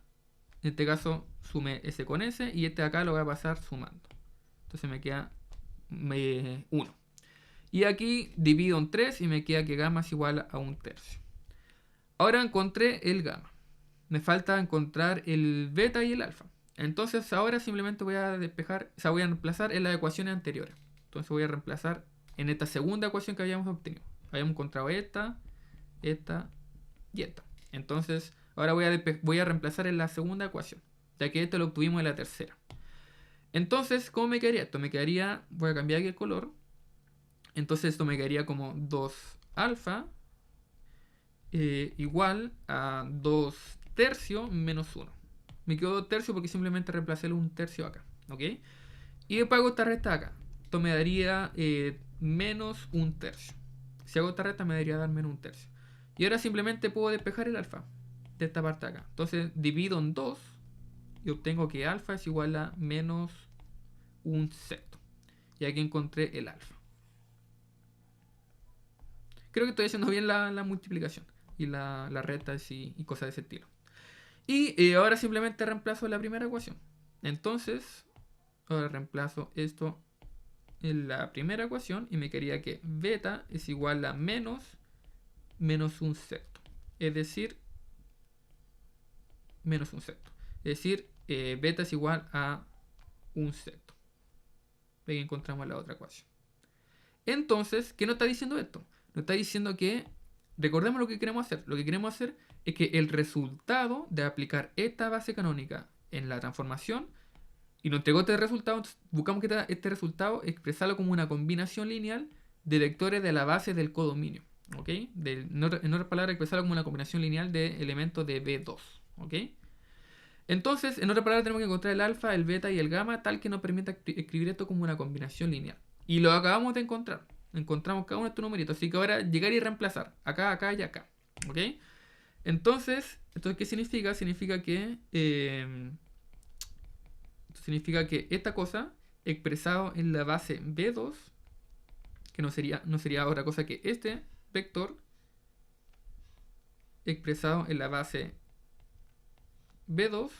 En este caso sume S con S y este acá lo voy a pasar sumando. Entonces me queda 1. Y aquí divido en 3 y me queda que gamma es igual a 1/3. Ahora encontré el gamma. Me falta encontrar el beta y el alfa. Entonces ahora simplemente voy a despejar, o sea, voy a reemplazar en las ecuaciones anteriores. Entonces voy a reemplazar en esta segunda ecuación que habíamos obtenido. Habíamos encontrado esta y esta. Entonces ahora voy a reemplazar en la segunda ecuación, ya que esto lo obtuvimos en la tercera. Entonces, ¿cómo me quedaría esto? Me quedaría, voy a cambiar aquí el color. Entonces esto me quedaría como 2 alfa igual a 2 tercios menos 1. Me quedó 2 tercios porque simplemente reemplacé el 1 tercio acá. ¿Ok? Y después hago esta resta acá. esto me daría menos un tercio. Si hago esta recta me debería dar menos un tercio. Y ahora simplemente puedo despejar el alfa de esta parte de acá. Entonces divido en 2 y obtengo que alfa es igual a menos un sexto. Y aquí encontré el alfa. Creo que estoy haciendo bien la multiplicación y la recta y cosas de ese estilo. Y ahora simplemente reemplazo la primera ecuación. Entonces, ahora reemplazo esto en la primera ecuación y me quedaría que beta es igual a menos un sexto. Es decir, menos un sexto. Es decir, beta es igual a un sexto. Aquí encontramos la otra ecuación. Entonces, ¿qué nos está diciendo esto? Nos está diciendo que, recordemos lo que queremos hacer. Lo que queremos hacer es que el resultado de aplicar esta base canónica en la transformación y nos entregó este resultado, entonces buscamos que este resultado expresarlo como una combinación lineal de vectores de la base del codominio. ¿Ok? En otras palabras, expresarlo como una combinación lineal de elementos de B2. ¿Ok? Entonces, en otras palabras, tenemos que encontrar el alfa, el beta y el gamma tal que nos permita escribir esto como una combinación lineal. Y lo acabamos de encontrar. Encontramos cada uno de estos numeritos. Así que ahora llegar y reemplazar. Acá, acá y acá. ¿Ok? Entonces, ¿esto qué significa? Significa que esta cosa, expresado en la base B2, que no sería otra cosa que este vector, expresado en la base B2,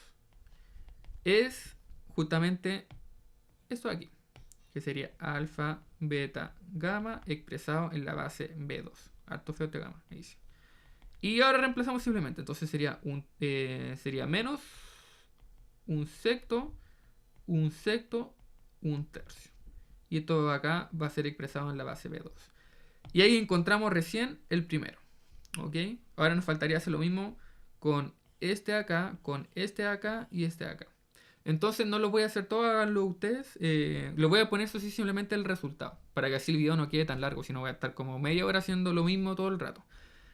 es justamente esto de aquí, que sería alfa, beta, gamma, expresado en la base B2. Alto, feo, gamma, me dice. Y ahora reemplazamos simplemente. Entonces sería menos un sexto, un sexto, un tercio. Y esto de acá va a ser expresado en la base B2. Y ahí encontramos recién el primero. ¿Ok? Ahora nos faltaría hacer lo mismo con este acá, con este acá y este acá. Entonces no lo voy a hacer todo, háganlo ustedes. Lo voy a poner eso sí simplemente el resultado. Para que así el video no quede tan largo. Si no voy a estar como media hora haciendo lo mismo todo el rato.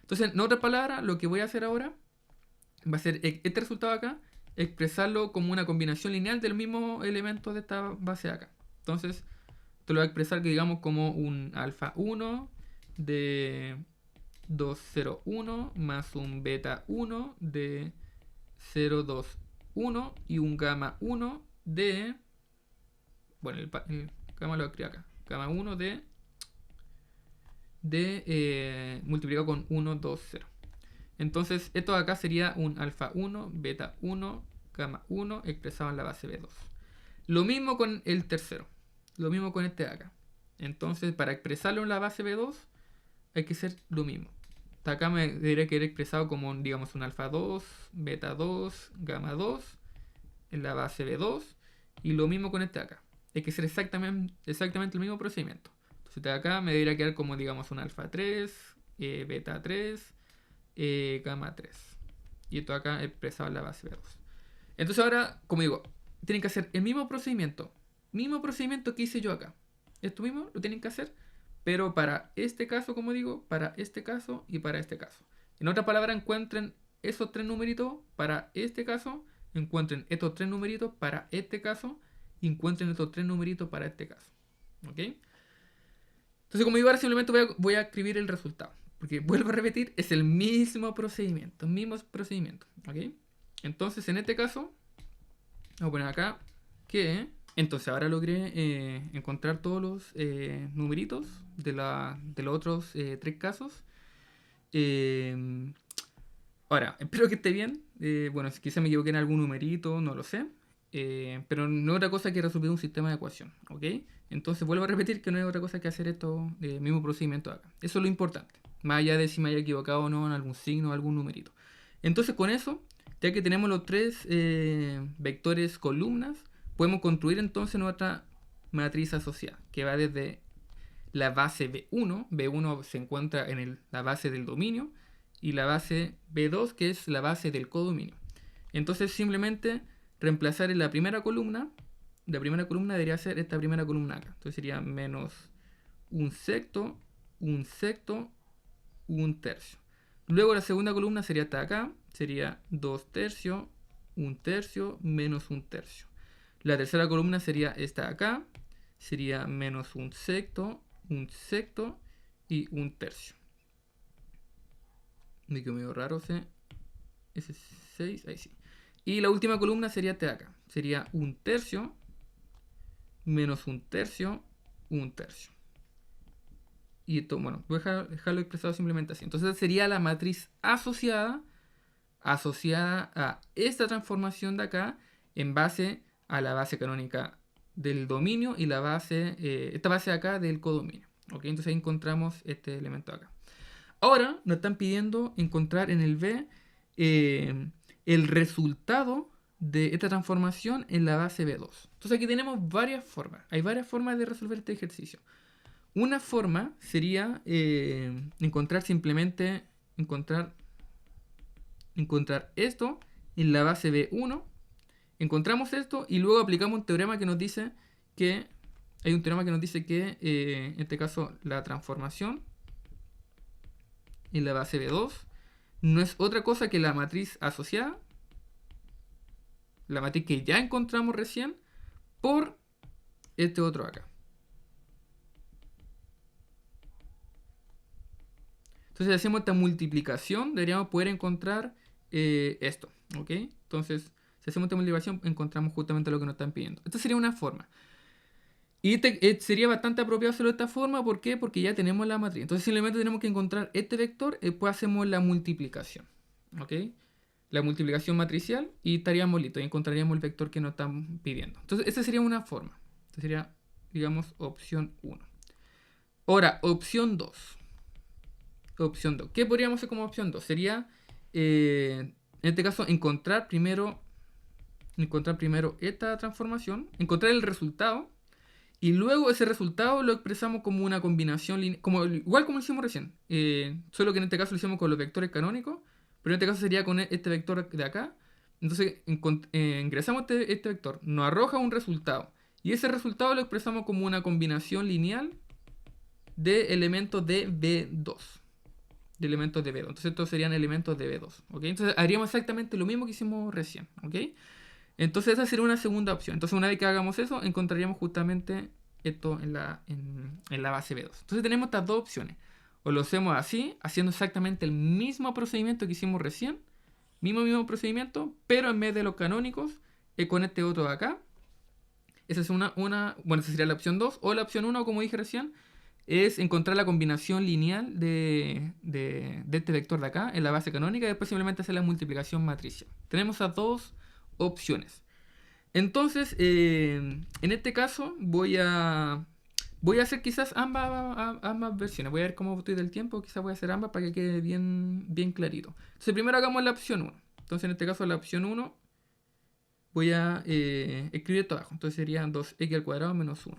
Entonces, en otras palabras, lo que voy a hacer ahora va a ser este resultado acá, expresarlo como una combinación lineal del mismo elemento de esta base de acá. Entonces, te lo voy a expresar, digamos, como un alfa 1 de 201 más un beta 1 de 021 y un gamma 1 de... Bueno, el gamma lo escribo acá. Gamma 1 de multiplicado con 1, 2, 0. Entonces, esto de acá sería un alfa 1, beta 1, gamma 1 expresado en la base B2. Lo mismo con el tercero. Lo mismo con este de acá. Entonces, para expresarlo en la base B2, hay que hacer lo mismo. Acá me debería quedar expresado como, digamos, un alfa 2, beta 2, gamma 2 en la base B2. Y lo mismo con este de acá. Hay que hacer exactamente el mismo procedimiento. Entonces, de acá me debería quedar como, digamos, un alfa 3, beta 3, gamma 3. Y esto acá expresado en la base B2. Entonces ahora, como digo, tienen que hacer el mismo procedimiento. Mismo procedimiento que hice yo acá. Esto mismo lo tienen que hacer, pero para este caso, como digo, para este caso y para este caso. En otras palabras, encuentren esos tres numeritos para este caso, encuentren estos tres numeritos para este caso y encuentren estos tres numeritos para este caso. ¿Ok? Entonces, como digo, ahora simplemente voy a escribir el resultado. Porque vuelvo a repetir, es el mismo procedimiento. ¿Ok? Entonces, en este caso, voy a poner acá que... Entonces, ahora logré encontrar todos los numeritos de los otros tres casos. Ahora, espero que esté bien. Bueno, si quizá me equivoqué en algún numerito, no lo sé. Pero no es otra cosa que resolver un sistema de ecuación. ¿Ok? Entonces, vuelvo a repetir que no hay otra cosa que hacer esto, mismo procedimiento acá. Eso es lo importante. Más allá de si me haya equivocado o no en algún signo o algún numerito. Entonces, con eso, ya que tenemos los tres vectores columnas, podemos construir entonces nuestra matriz asociada, que va desde la base B1. B1 se encuentra en la base del dominio, y la base B2, que es la base del codominio. Entonces, simplemente reemplazar en la primera columna. La primera columna debería ser esta primera columna acá. Entonces sería menos un sexto, un sexto, un tercio. Luego la segunda columna sería hasta acá. Sería 2 tercios, 1 tercio, menos 1 tercio. La tercera columna sería esta de acá. sería menos un sexto y un tercio. Me quedó medio raro ese 6, ahí sí. Y la última columna sería este de acá. Sería un tercio menos un tercio. Y esto, bueno, voy a dejarlo expresado simplemente así. Entonces sería la matriz asociada a esta transformación de acá en base a la base canónica del dominio y esta base de acá del codominio. ¿Ok? Entonces ahí encontramos este elemento de acá. Ahora nos están pidiendo encontrar en el B el resultado de esta transformación en la base B2. Entonces aquí tenemos varias formas. Hay varias formas de resolver este ejercicio. Una forma sería encontrar esto en la base B1. Encontramos esto y luego aplicamos un teorema que nos dice que en este caso la transformación en la base B2 no es otra cosa que la matriz asociada, la matriz que ya encontramos recién, por este otro acá. Entonces, si hacemos esta multiplicación, deberíamos poder encontrar esto, ¿ok? Entonces, si hacemos esta multiplicación, encontramos justamente lo que nos están pidiendo. Esta sería una forma. Y sería bastante apropiado hacerlo de esta forma, ¿por qué? Porque ya tenemos la matriz. Entonces, simplemente tenemos que encontrar este vector, después hacemos la multiplicación, ¿ok? La multiplicación matricial y estaríamos listos y encontraríamos el vector que nos están pidiendo. Entonces, esa sería una forma. Esta sería, digamos, opción 1. Ahora, opción 2. ¿Qué podríamos hacer como opción 2? Sería, en este caso, encontrar primero esta transformación, encontrar el resultado, y luego ese resultado lo expresamos como una combinación lineal, igual como lo hicimos recién, solo que en este caso lo hicimos con los vectores canónicos, pero en este caso sería con este vector de acá. Entonces ingresamos este vector, nos arroja un resultado, y ese resultado lo expresamos como una combinación lineal de elementos de B2. Entonces estos serían elementos de B2. ¿Ok? Entonces haríamos exactamente lo mismo que hicimos recién. ¿Ok? Entonces esa sería una segunda opción. Entonces una vez que hagamos eso, encontraríamos justamente esto en la base B2. Entonces tenemos estas dos opciones. O lo hacemos así, haciendo exactamente el mismo procedimiento que hicimos recién. Mismo procedimiento, pero en vez de los canónicos, con este otro de acá. Esa es esa sería la opción 2. O la opción 1, como dije recién, es encontrar la combinación lineal de este vector de acá en la base canónica y después simplemente hacer la multiplicación matricial. Tenemos esas dos opciones. Entonces, en este caso voy a hacer quizás ambas versiones. Voy a ver cómo estoy del tiempo. Quizás voy a hacer ambas para que quede bien clarito. Entonces, primero hagamos la opción 1. Entonces, en este caso, la opción 1 voy a escribir esto abajo. Entonces sería 2x al cuadrado menos 1.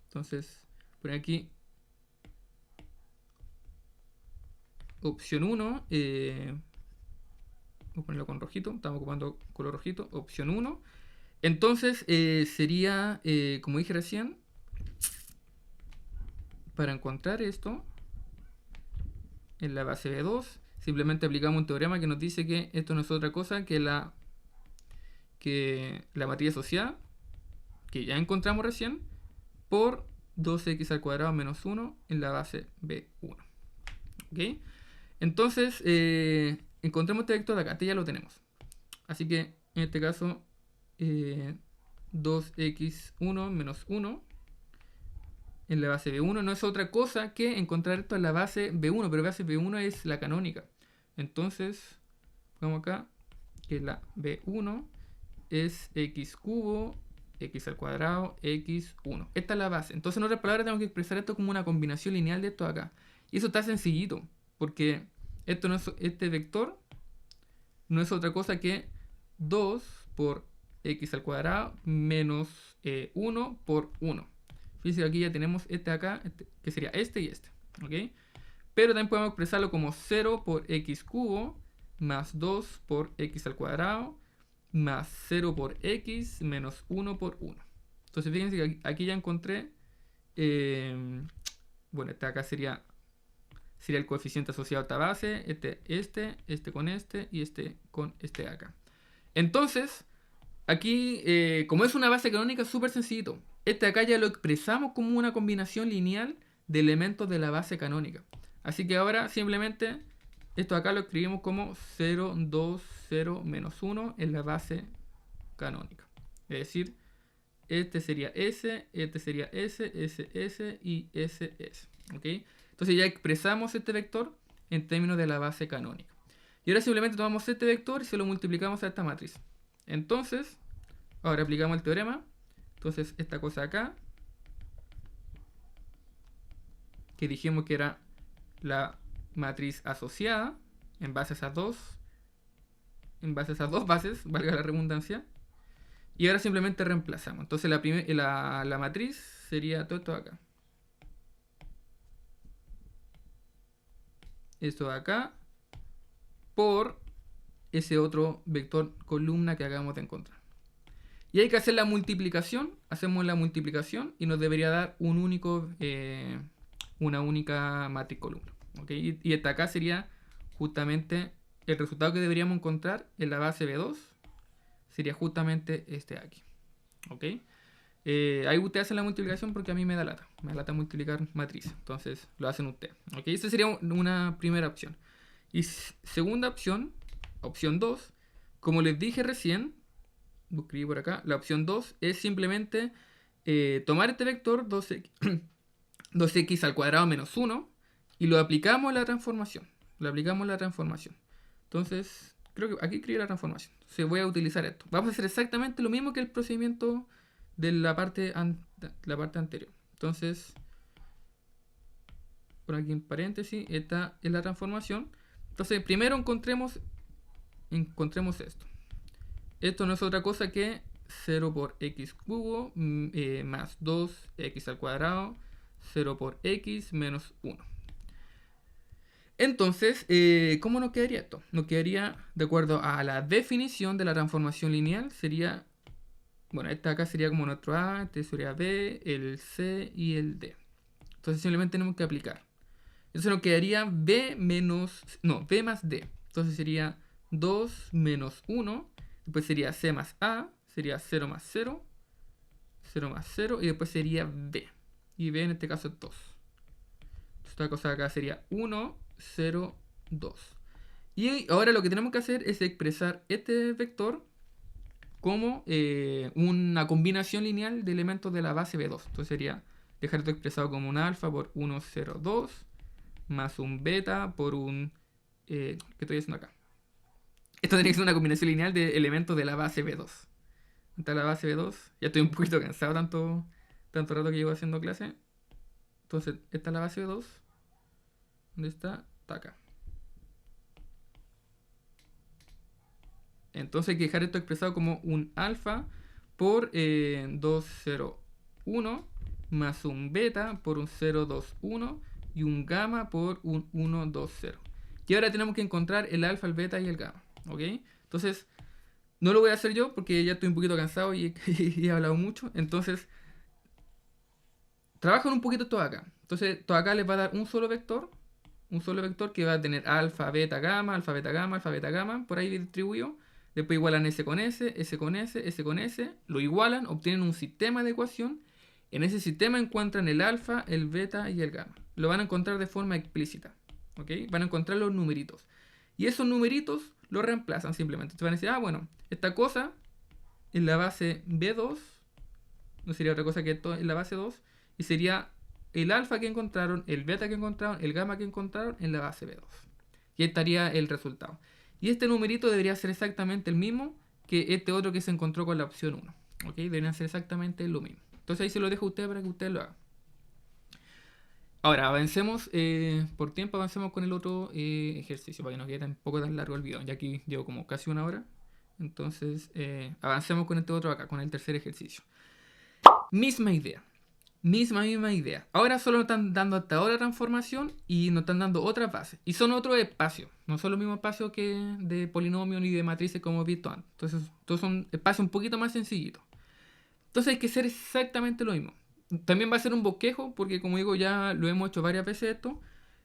Entonces, por aquí, opción 1, voy a ponerlo con rojito, estamos ocupando color rojito, opción 1. Entonces sería, como dije recién, para encontrar esto en la base B2, simplemente aplicamos un teorema que nos dice que esto no es otra cosa que la matriz asociada, que ya encontramos recién, por 2x al cuadrado menos 1 en la base B1. ¿Ok? Entonces, encontremos este vector de acá. Este ya lo tenemos. Así que, en este caso, 2x1 menos 1 en la base B1 no es otra cosa que encontrar esto en la base B1, pero la base B1 es la canónica. Entonces, vamos acá, que la B1 es x cubo, x al cuadrado, x1. Esta es la base. Entonces, en otras palabras, tengo que expresar esto como una combinación lineal de esto de acá. Y eso está sencillito, porque este vector no es otra cosa que 2 por x al cuadrado menos 1 por 1. Fíjense que aquí ya tenemos este acá, que sería este y este. ¿Ok? Pero también podemos expresarlo como 0 por x cubo más 2 por x al cuadrado más 0 por x menos 1 por 1. Entonces fíjense que aquí ya encontré, bueno, este acá sería el coeficiente asociado a esta base, este con este y este con este de acá. Entonces, aquí, como es una base canónica, es súper sencillito. Este acá ya lo expresamos como una combinación lineal de elementos de la base canónica. Así que ahora simplemente esto acá lo escribimos como 0, 2, 0, menos 1 en la base canónica. Es decir, este sería S, este sería S, S, S y S, S. ¿Ok? Entonces ya expresamos este vector en términos de la base canónica. Y ahora simplemente tomamos este vector y se lo multiplicamos a esta matriz. Entonces, ahora aplicamos el teorema. Entonces esta cosa acá, que dijimos que era la matriz asociada, en base a esas dos bases, valga la redundancia. Y ahora simplemente reemplazamos. Entonces la matriz sería todo esto de acá. Esto de acá por ese otro vector columna que acabamos de encontrar. Y hay que hacer la multiplicación. Hacemos la multiplicación y nos debería dar un único, una única matriz columna. ¿Okay? Y esta acá sería justamente el resultado que deberíamos encontrar en la base B2. Sería justamente este de aquí. ¿Ok? Ahí usted hace la multiplicación porque a mí me da lata. Me da lata multiplicar matrices. Entonces lo hacen ustedes. ¿Ok? Esa sería una primera opción. Y segunda opción, opción 2, como les dije recién, lo escribí por acá, la opción 2 es simplemente tomar este vector 2x al cuadrado menos 1 y lo aplicamos a la transformación. Entonces, creo que aquí escribí la transformación. Entonces voy a utilizar esto. Vamos a hacer exactamente lo mismo que el procedimiento de la parte anterior. Entonces, por aquí en paréntesis, esta es la transformación. Entonces, primero encontremos esto. Esto no es otra cosa que 0 por x cubo más 2x al cuadrado, 0 por x menos 1. Entonces, ¿cómo nos quedaría esto? Nos quedaría, de acuerdo a la definición de la transformación lineal, sería, bueno, esta acá sería como nuestro A, este sería B, el C y el D. Entonces simplemente tenemos que aplicar. Entonces nos quedaría B más D. Entonces sería 2 menos 1. Después sería C más A. Sería 0 más 0. 0 más 0. Y después sería B. Y B en este caso es 2. Esta cosa acá sería 1, 0, 2. Y ahora lo que tenemos que hacer es expresar este vector como una combinación lineal de elementos de la base B2. Entonces sería dejar esto expresado como un alfa por 1, 0, 2. Más un beta por un... ¿qué estoy haciendo acá? Esto tiene que ser una combinación lineal de elementos de la base B2. Está la base B2. Ya estoy un poquito cansado tanto rato que llevo haciendo clase. Entonces, esta es la base B2. ¿Dónde está? Está acá. Entonces hay que dejar esto expresado como un alfa por 2, 0, 1 más un beta por un 0, 2, 1 y un gamma por un 1, 2, 0. Y ahora tenemos que encontrar el alfa, el beta y el gamma. ¿Ok? Entonces, no lo voy a hacer yo porque ya estoy un poquito cansado y he hablado mucho. Entonces, trabajan un poquito todo acá. Entonces, todo acá les va a dar un solo vector que va a tener alfa, beta, gamma, alfa, beta, gamma, alfa, beta, gamma, por ahí distribuido. Después igualan S con S, S con S, S con S. Lo igualan, obtienen un sistema de ecuación. En ese sistema encuentran el alfa, el beta y el gamma. Lo van a encontrar de forma explícita. ¿Ok? Van a encontrar los numeritos. Y esos numeritos los reemplazan simplemente. Te van a decir, bueno, esta cosa en la base B2, no sería otra cosa que esto en la base 2, y sería el alfa que encontraron, el beta que encontraron, el gamma que encontraron en la base B2. Y ahí estaría el resultado. Y este numerito debería ser exactamente el mismo que este otro que se encontró con la opción 1. ¿Ok? Deberían ser exactamente lo mismo. Entonces ahí se lo dejo a usted para que usted lo haga. Ahora, avancemos, por tiempo avancemos con el otro ejercicio, para que no quede tampoco tan largo el video. Ya aquí llevo como casi una hora. Entonces, avancemos con este otro acá, con el tercer ejercicio. Misma idea. Misma idea. Ahora solo nos están dando hasta ahora transformación y nos están dando otras bases. Y son otros espacios. No son los mismos espacios que de polinomios ni de matrices como hemos visto antes. Entonces, estos son espacios un poquito más sencillitos. Entonces hay que hacer exactamente lo mismo. También va a ser un bosquejo porque, como digo, ya lo hemos hecho varias veces esto.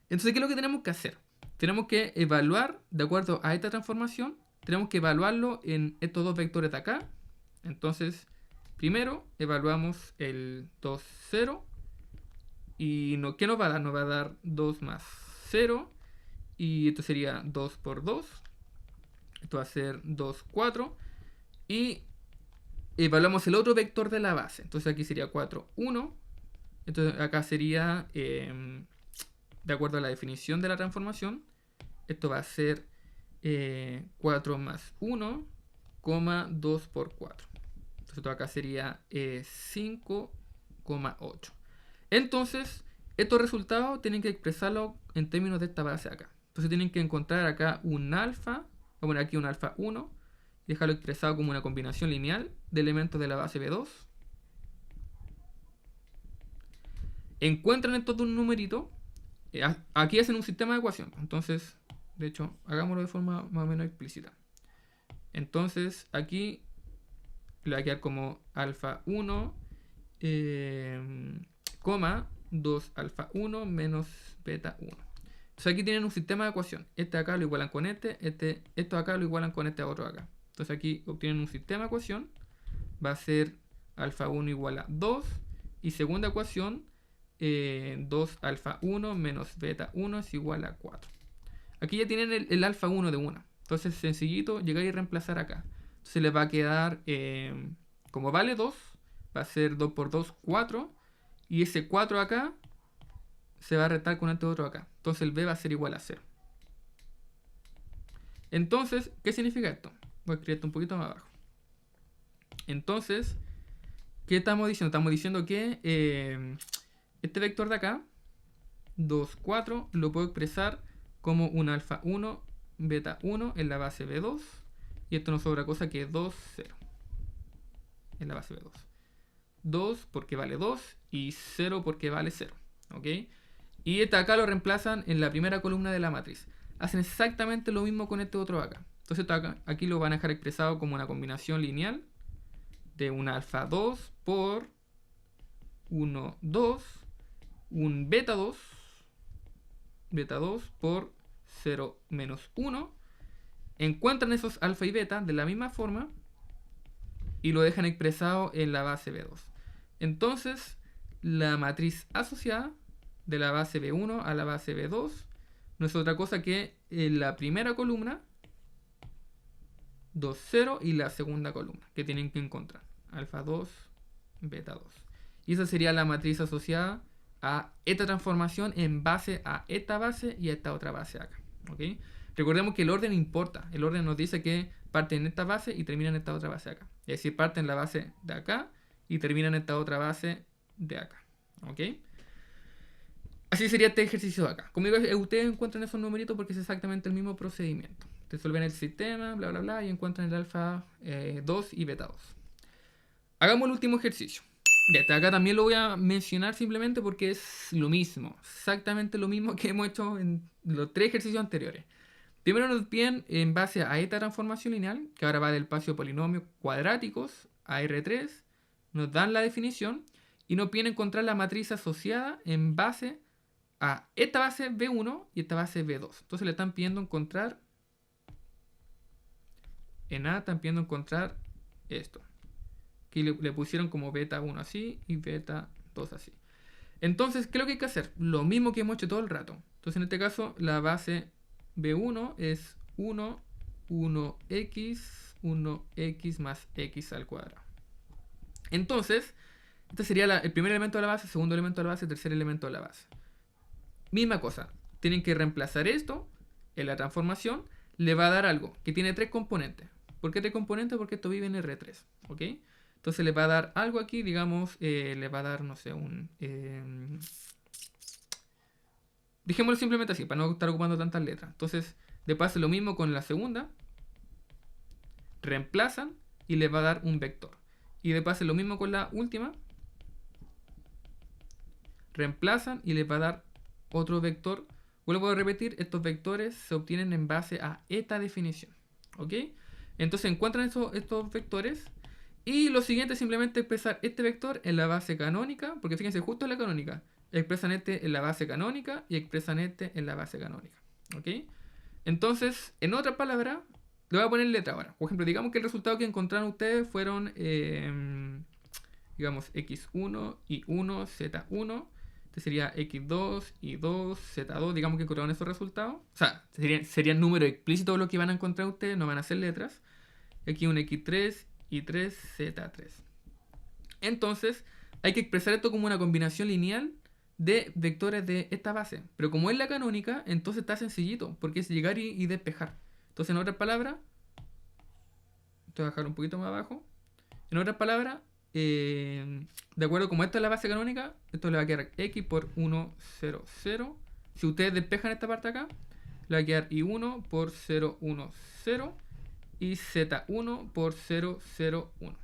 Entonces, ¿qué es lo que tenemos que hacer? Tenemos que evaluar, de acuerdo a esta transformación, tenemos que evaluarlo en estos dos vectores de acá. Entonces, Primero evaluamos el 2, 0. ¿Y qué nos va a dar? Nos va a dar 2 más 0. Y esto sería 2 por 2. Esto va a ser 2, 4. Y evaluamos el otro vector de la base. Entonces aquí sería 4, 1. Entonces acá sería, de acuerdo a la definición de la transformación, esto va a ser 4 más 1, 2 por 4. Entonces esto acá sería 5,8. Entonces, estos resultados tienen que expresarlo en términos de esta base acá. Entonces tienen que encontrar acá un alfa, voy a poner aquí un alfa 1, y dejarlo expresado como una combinación lineal de elementos de la base B2. Encuentran estos dos numeritos, aquí hacen un sistema de ecuación. Entonces, de hecho, hagámoslo de forma más o menos explícita. Entonces, aquí le va a quedar como alfa 1, 2 alfa 1 menos beta 1. Entonces aquí tienen un sistema de ecuación. Este acá lo igualan con esto acá lo igualan con este otro acá. Entonces aquí obtienen un sistema de ecuación. Va a ser alfa 1 igual a 2. Y segunda ecuación, 2 alfa 1 menos beta 1 es igual a 4. Aquí ya tienen el alfa 1 de 1. Entonces sencillito, llegar y reemplazar acá. Entonces les va a quedar, como vale 2, va a ser 2 por 2, 4. Y ese 4 acá se va a restar con este otro acá. Entonces el b va a ser igual a 0. Entonces, ¿qué significa esto? Voy a escribir esto un poquito más abajo. Entonces, ¿qué estamos diciendo? Estamos diciendo que este vector de acá, 2, 4, lo puedo expresar como un alfa 1, beta 1 en la base B2. Y esto no es otra cosa que 2, 0 en la base B2. 2 porque vale 2 y 0 porque vale 0. ¿Ok? Y este acá lo reemplazan en la primera columna de la matriz. Hacen exactamente lo mismo con este otro acá. Entonces aquí lo van a dejar expresado como una combinación lineal de un alfa 2 por 1, 2, un beta 2 por 0 menos 1. Encuentran esos alfa y beta de la misma forma y lo dejan expresado en la base B2. Entonces, la matriz asociada de la base B1 a la base B2 no es otra cosa que la primera columna 2, 0 y la segunda columna que tienen que encontrar, alfa 2, beta 2. Y esa sería la matriz asociada a esta transformación en base a esta base y a esta otra base acá. ¿Okay? Recordemos que el orden importa. El orden nos dice que parte en esta base y termina en esta otra base acá. Es decir, parte en la base de acá y termina en esta otra base de acá. ¿Ok? Así sería este ejercicio de acá. Como digo, ustedes encuentran esos numeritos porque es exactamente el mismo procedimiento. Resuelven el sistema, bla, bla, bla, y encuentran el alfa 2 y beta 2. Hagamos el último ejercicio. Ya, acá también lo voy a mencionar simplemente porque es lo mismo. Exactamente lo mismo que hemos hecho en los 3 ejercicios anteriores. Primero nos piden en base a esta transformación lineal, que ahora va del espacio de polinomios cuadráticos a R3, nos dan la definición y nos piden encontrar la matriz asociada en base a esta base B1 y esta base B2. Entonces le están pidiendo encontrar, en A están pidiendo encontrar esto. Aquí le pusieron como beta 1 así y beta 2 así. Entonces, ¿qué es lo que hay que hacer? Lo mismo que hemos hecho todo el rato. Entonces en este caso la base B1 es 1, 1x más x al cuadrado. Entonces, este sería el primer elemento de la base, segundo elemento de la base, tercer elemento de la base. Misma cosa, tienen que reemplazar esto en la transformación, le va a dar algo que tiene 3 componentes. ¿Por qué 3 componentes? Porque esto vive en R3, ¿ok? Entonces le va a dar algo aquí, digamos, le va a dar, no sé, dejémoslo simplemente así, para no estar ocupando tantas letras. Entonces, de paso lo mismo con la segunda. Reemplazan y le va a dar un vector. Y de paso lo mismo con la última. Reemplazan y le va a dar otro vector. Vuelvo a repetir, estos vectores se obtienen en base a esta definición. ¿Ok? Entonces encuentran estos vectores. Y lo siguiente es simplemente expresar este vector en la base canónica. Porque fíjense, justo en la canónica. Expresan este en la base canónica y expresan este en la base canónica. ¿Ok? Entonces, en otras palabras, le voy a poner letra ahora. Por ejemplo, digamos que el resultado que encontraron ustedes fueron digamos x1 y 1 z1. Este sería x2 y 2 z2, digamos que encontraron esos resultados. O sea, serían números explícitos lo que van a encontrar ustedes, no van a ser letras. X1, x3 y 3 z3. Entonces, hay que expresar esto como una combinación lineal de vectores de esta base. Pero como es la canónica, entonces está sencillito, porque es llegar y despejar. Entonces, en otras palabras, voy a bajar un poquito más abajo. En otras palabras, de acuerdo, como esta es la base canónica, esto le va a quedar x por 1, 0, 0. Si ustedes despejan esta parte acá, le va a quedar y1 por 0, 1, 0 y z1 por 0, 0, 1.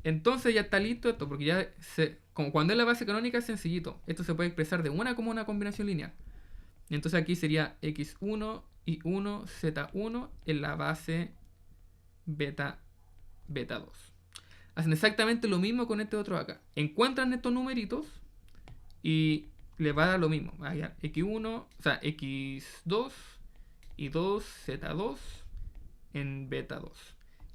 Entonces ya está listo esto, porque ya como cuando es la base canónica es sencillito. Esto se puede expresar de una como una combinación lineal. Entonces aquí sería x1 y 1 z1 en la base beta 2. Hacen exactamente lo mismo con este otro acá. Encuentran estos numeritos y les va a dar lo mismo. Va a dar x1, o sea, x2 y 2 z2 en beta 2.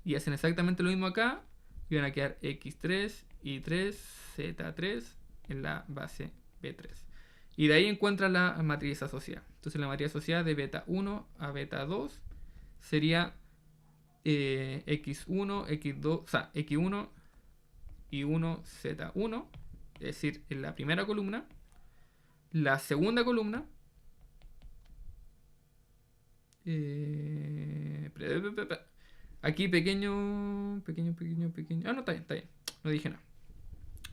Y hacen exactamente lo mismo acá. Y van a quedar x3 y 3 z3 en la base b3. Y de ahí encuentran la matriz asociada. Entonces la matriz asociada de beta 1 a beta 2 sería x1, x2, o sea, x1 y 1 z1, es decir, en la primera columna. La segunda columna, aquí pequeño. Ah, no, está bien. No dije nada.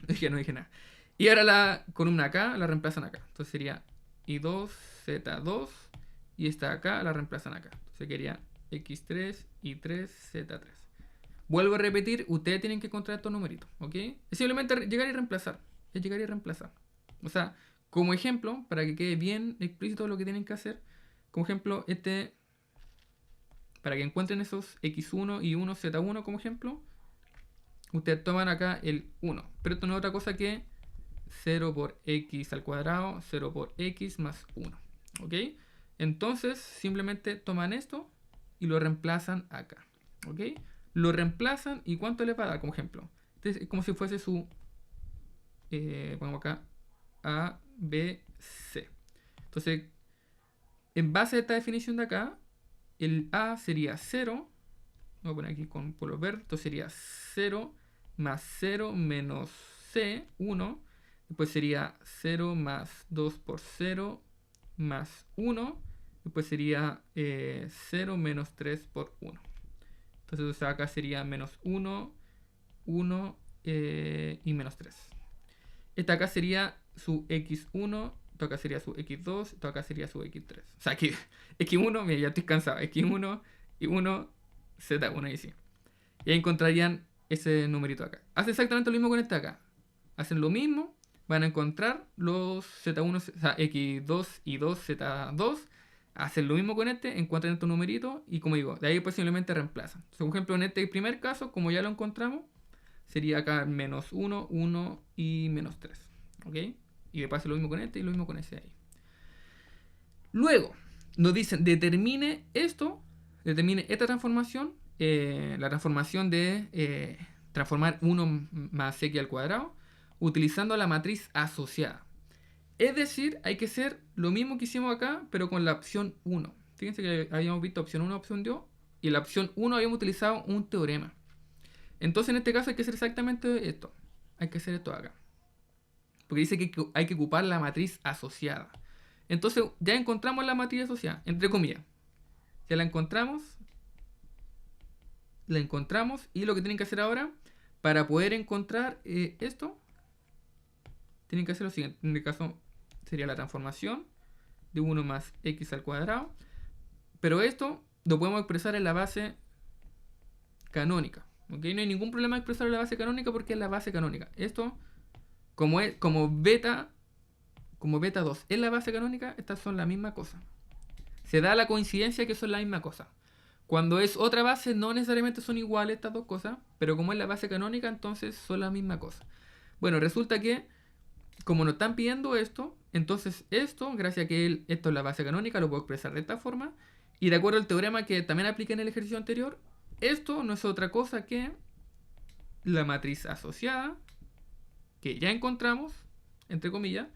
No dije nada. Y ahora la columna acá la reemplazan acá. Entonces sería I2, Z2. Y esta acá la reemplazan acá. Entonces quería X3, I3, Z3. Vuelvo a repetir, ustedes tienen que encontrar estos numeritos, ¿ok? Es simplemente llegar y reemplazar. Es llegar y reemplazar. O sea, como ejemplo, para que quede bien explícito lo que tienen que hacer, como ejemplo, para que encuentren esos X1 y 1 Z1 como ejemplo, ustedes toman acá el 1. Pero esto no es otra cosa que 0 por x al cuadrado, 0 por x más 1. ¿Ok? Entonces, simplemente toman esto y lo reemplazan acá. ¿Ok? Lo reemplazan y ¿cuánto les va a dar como ejemplo? Entonces, es como si fuese su... pongo acá A, B, C. Entonces, en base a esta definición de acá, el A sería 0. Voy a poner aquí con polo verde. Esto sería 0 más 0 menos C, 1. Después sería 0 más 2 por 0 más 1. Después sería 0 menos 3 por 1. Entonces acá sería menos 1, 1 y menos 3. Esta acá sería su x1. Esto acá sería su x2. Esto acá sería su x3. O sea, aquí x1, mira, ya estoy cansado. x1 y 1, z1 y sí. Y ahí encontrarían ese numerito acá. Hace exactamente lo mismo con este acá. Hacen lo mismo. Van a encontrar los z1, o sea, x2 y 2, z2. Hacen lo mismo con este. Encuentran estos numeritos. Y como digo, de ahí pues simplemente reemplazan. Entonces, por ejemplo, en este primer caso, como ya lo encontramos, sería acá menos 1, 1 y menos 3. ¿Ok? Y de paso lo mismo con este y lo mismo con ese ahí. Luego, nos dicen, determine esta transformación, la transformación de transformar 1 más x al cuadrado, utilizando la matriz asociada. Es decir, hay que hacer lo mismo que hicimos acá, pero con la opción 1. Fíjense que habíamos visto opción 1, opción 2, y en la opción 1 habíamos utilizado un teorema. Entonces en este caso hay que hacer exactamente esto. Hay que hacer esto acá. Porque dice que hay que ocupar la matriz asociada. Entonces ya encontramos la matriz asociada, entre comillas. Ya la encontramos y lo que tienen que hacer ahora para poder encontrar esto, tienen que hacer lo siguiente. En este caso sería la transformación de 1 más x al cuadrado. Pero esto lo podemos expresar en la base canónica. ¿Okay? No hay ningún problema expresar en la base canónica porque es la base canónica. Esto, como beta 2 es la base canónica, estas son la misma cosa. Se da la coincidencia que son la misma cosa. Cuando es otra base, no necesariamente son iguales estas dos cosas, pero como es la base canónica, entonces son la misma cosa. Bueno, resulta que, como nos están pidiendo esto, entonces esto, gracias a que esto es la base canónica, lo puedo expresar de esta forma. Y de acuerdo al teorema que también apliqué en el ejercicio anterior, esto no es otra cosa que la matriz asociada que ya encontramos, entre comillas,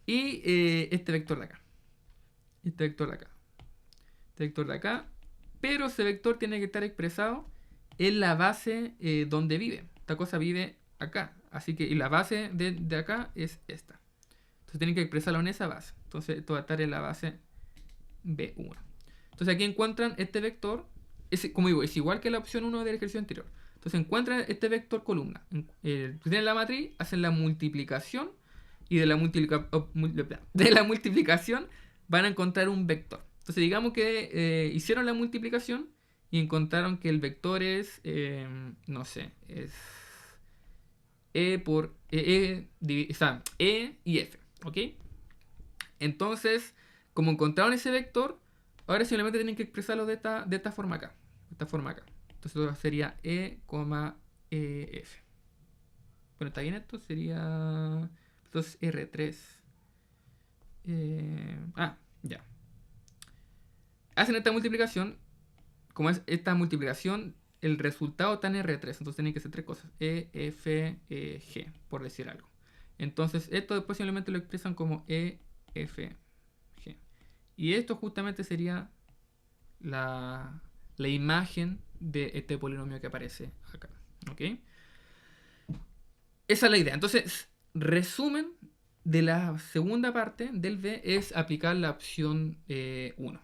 y este vector de acá. Este vector de acá. Este vector de acá. Pero ese vector tiene que estar expresado en la base donde vive. Esta cosa vive acá. Así que y la base de acá es esta. Entonces tienen que expresarlo en esa base. Entonces esto va a estar en la base B1. Entonces aquí encuentran este vector. Como digo, es igual que la opción 1 del ejercicio anterior. Entonces encuentran este vector columna. Tienen la matriz, hacen la multiplicación. Y de la multiplicación van a encontrar un vector. Entonces digamos que hicieron la multiplicación y encontraron que el vector es, no sé, es E por E y F, ¿ok? Entonces, como encontraron ese vector, ahora simplemente tienen que expresarlo de esta forma acá. Entonces sería E, F. Bueno, ¿está bien esto? Sería... Entonces R3. Ya. Hacen esta multiplicación. Como es esta multiplicación, el resultado está en R3. Entonces tienen que ser tres cosas. E, F, G, por decir algo. Entonces esto después simplemente lo expresan como E, F, G. Y esto justamente sería la imagen de este polinomio que aparece acá. ¿Ok? Esa es la idea. Entonces, resumen de la segunda parte del B es aplicar la opción 1.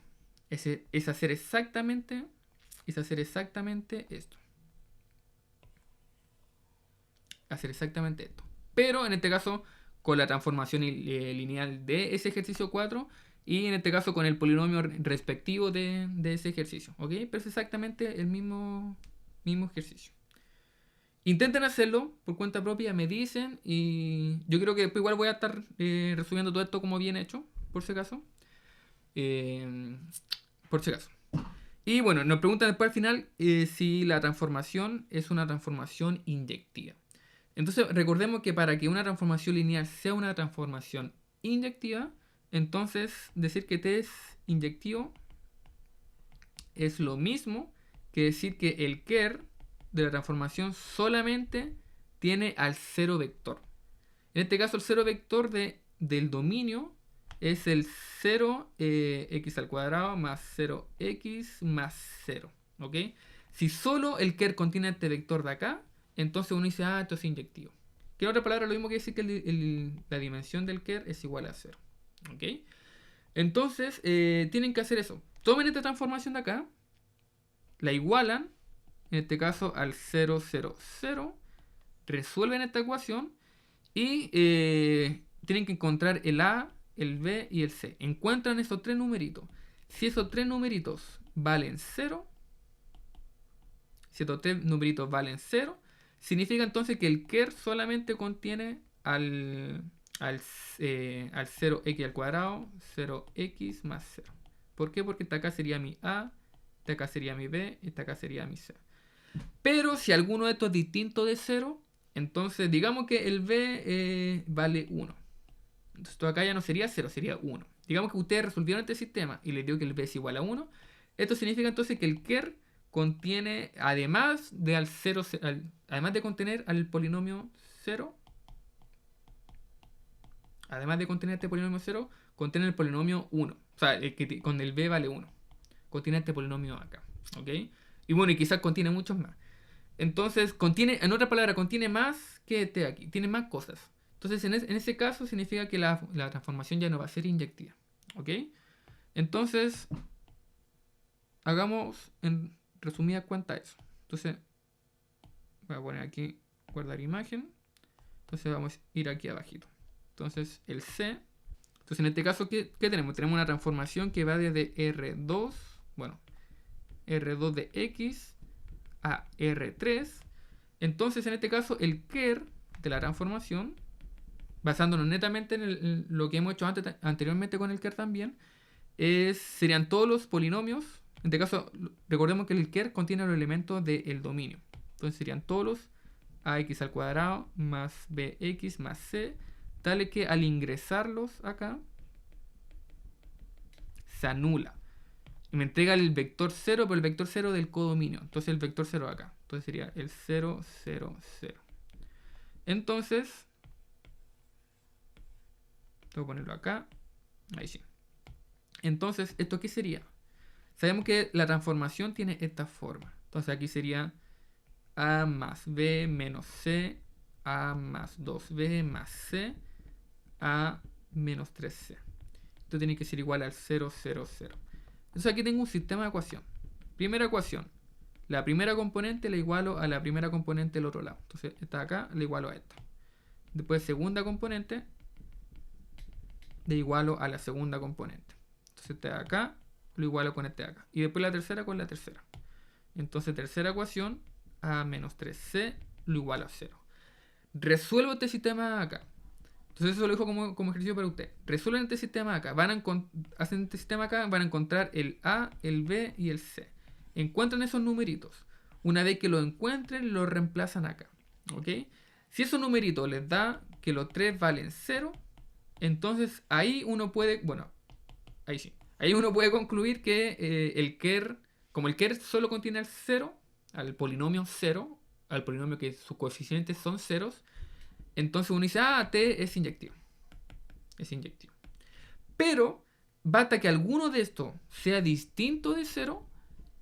Es hacer exactamente esto. Hacer exactamente esto. Pero en este caso con la transformación lineal de ese ejercicio 4 y en este caso con el polinomio respectivo de ese ejercicio. ¿Ok? Pero es exactamente el mismo ejercicio. Intenten hacerlo por cuenta propia, me dicen y yo creo que después igual voy a estar resumiendo todo esto como bien hecho, por si acaso. Por si acaso. Y bueno, nos preguntan después al final si la transformación es una transformación inyectiva. Entonces recordemos que para que una transformación lineal sea una transformación inyectiva, entonces decir que T es inyectivo es lo mismo que decir que el ker de la transformación solamente tiene al cero vector. En este caso el cero vector del dominio es el 0x al cuadrado más 0x más 0. ¿Ok? Si solo el ker contiene este vector de acá, entonces uno dice, esto es inyectivo. Que en otra palabra lo mismo que decir que la dimensión del ker es igual a 0. ¿Ok? Entonces tienen que hacer eso. Tomen esta transformación de acá, la igualan, en este caso al 0, 0, 0, resuelven esta ecuación y tienen que encontrar el A, el B y el C. Encuentran esos tres numeritos. Si esos tres numeritos valen 0, significa entonces que el ker solamente contiene al 0x al cuadrado, 0x más 0. ¿Por qué? Porque esta acá sería mi A, esta acá sería mi B y esta acá sería mi C. Pero si alguno de estos es distinto de 0, entonces digamos que el B vale 1. Entonces esto acá ya no sería 0, sería 1. Digamos que ustedes resolvieron este sistema y les dio que el B es igual a 1. Esto significa entonces que el ker contiene, además de contener al polinomio 0, además de contener este polinomio 0, contiene el polinomio 1. O sea, con el B vale 1. Contiene este polinomio acá. ¿Ok? Y bueno, y quizás contiene muchos más. Entonces, en otra palabra, contiene más que este aquí. Tiene más cosas. Entonces, en ese caso, significa que la transformación ya no va a ser inyectiva. ¿Ok? Entonces, hagamos en resumida cuenta eso. Entonces, voy a poner aquí guardar imagen. Entonces, vamos a ir aquí abajito. Entonces, el C. Entonces, en este caso, ¿qué tenemos? Tenemos una transformación que va desde R2, bueno, R2 de X a R3. Entonces, en este caso, el ker de la transformación, basándonos netamente en lo que hemos hecho anteriormente con el ker también, serían todos los polinomios. En este caso, recordemos que el ker contiene los elementos del dominio. Entonces serían todos los ax al cuadrado más bx más c, tales que al ingresarlos acá, se anula. Y me entrega el vector 0, pero el vector 0 del codominio. Entonces el vector 0 acá. Entonces sería el 0, 0, 0. Entonces, Tengo que ponerlo acá. Ahí sí. Entonces, ¿esto qué sería? Sabemos que la transformación tiene esta forma. Entonces aquí sería A más B menos C, A más 2B más C, A menos 3C. Esto tiene que ser igual al 0, 0, 0. Entonces aquí tengo un sistema de ecuación. Primera ecuación. La primera componente la igualo a la primera componente del otro lado. Entonces esta de acá la igualo a esta. Después segunda componente la igualo a la segunda componente. Entonces este de acá lo igualo con este de acá. Y después la tercera con la tercera. Entonces tercera ecuación, A menos 3C lo igualo a 0. Resuelvo este sistema de acá. Entonces eso lo dejo como ejercicio para usted. Resuelven este sistema de acá. Hacen este sistema acá, van a encontrar el A, el B y el C. Encuentran esos numeritos. Una vez que lo encuentren, los reemplazan acá. ¿Ok? Si esos numeritos les da que los 3 valen 0, entonces ahí uno puede, bueno, ahí sí. Ahí uno puede concluir que el ker, como el ker solo contiene el 0, al polinomio 0, al polinomio que sus coeficientes son ceros, entonces uno dice, ah, T es inyectivo. Es inyectivo. Pero basta que alguno de estos sea distinto de 0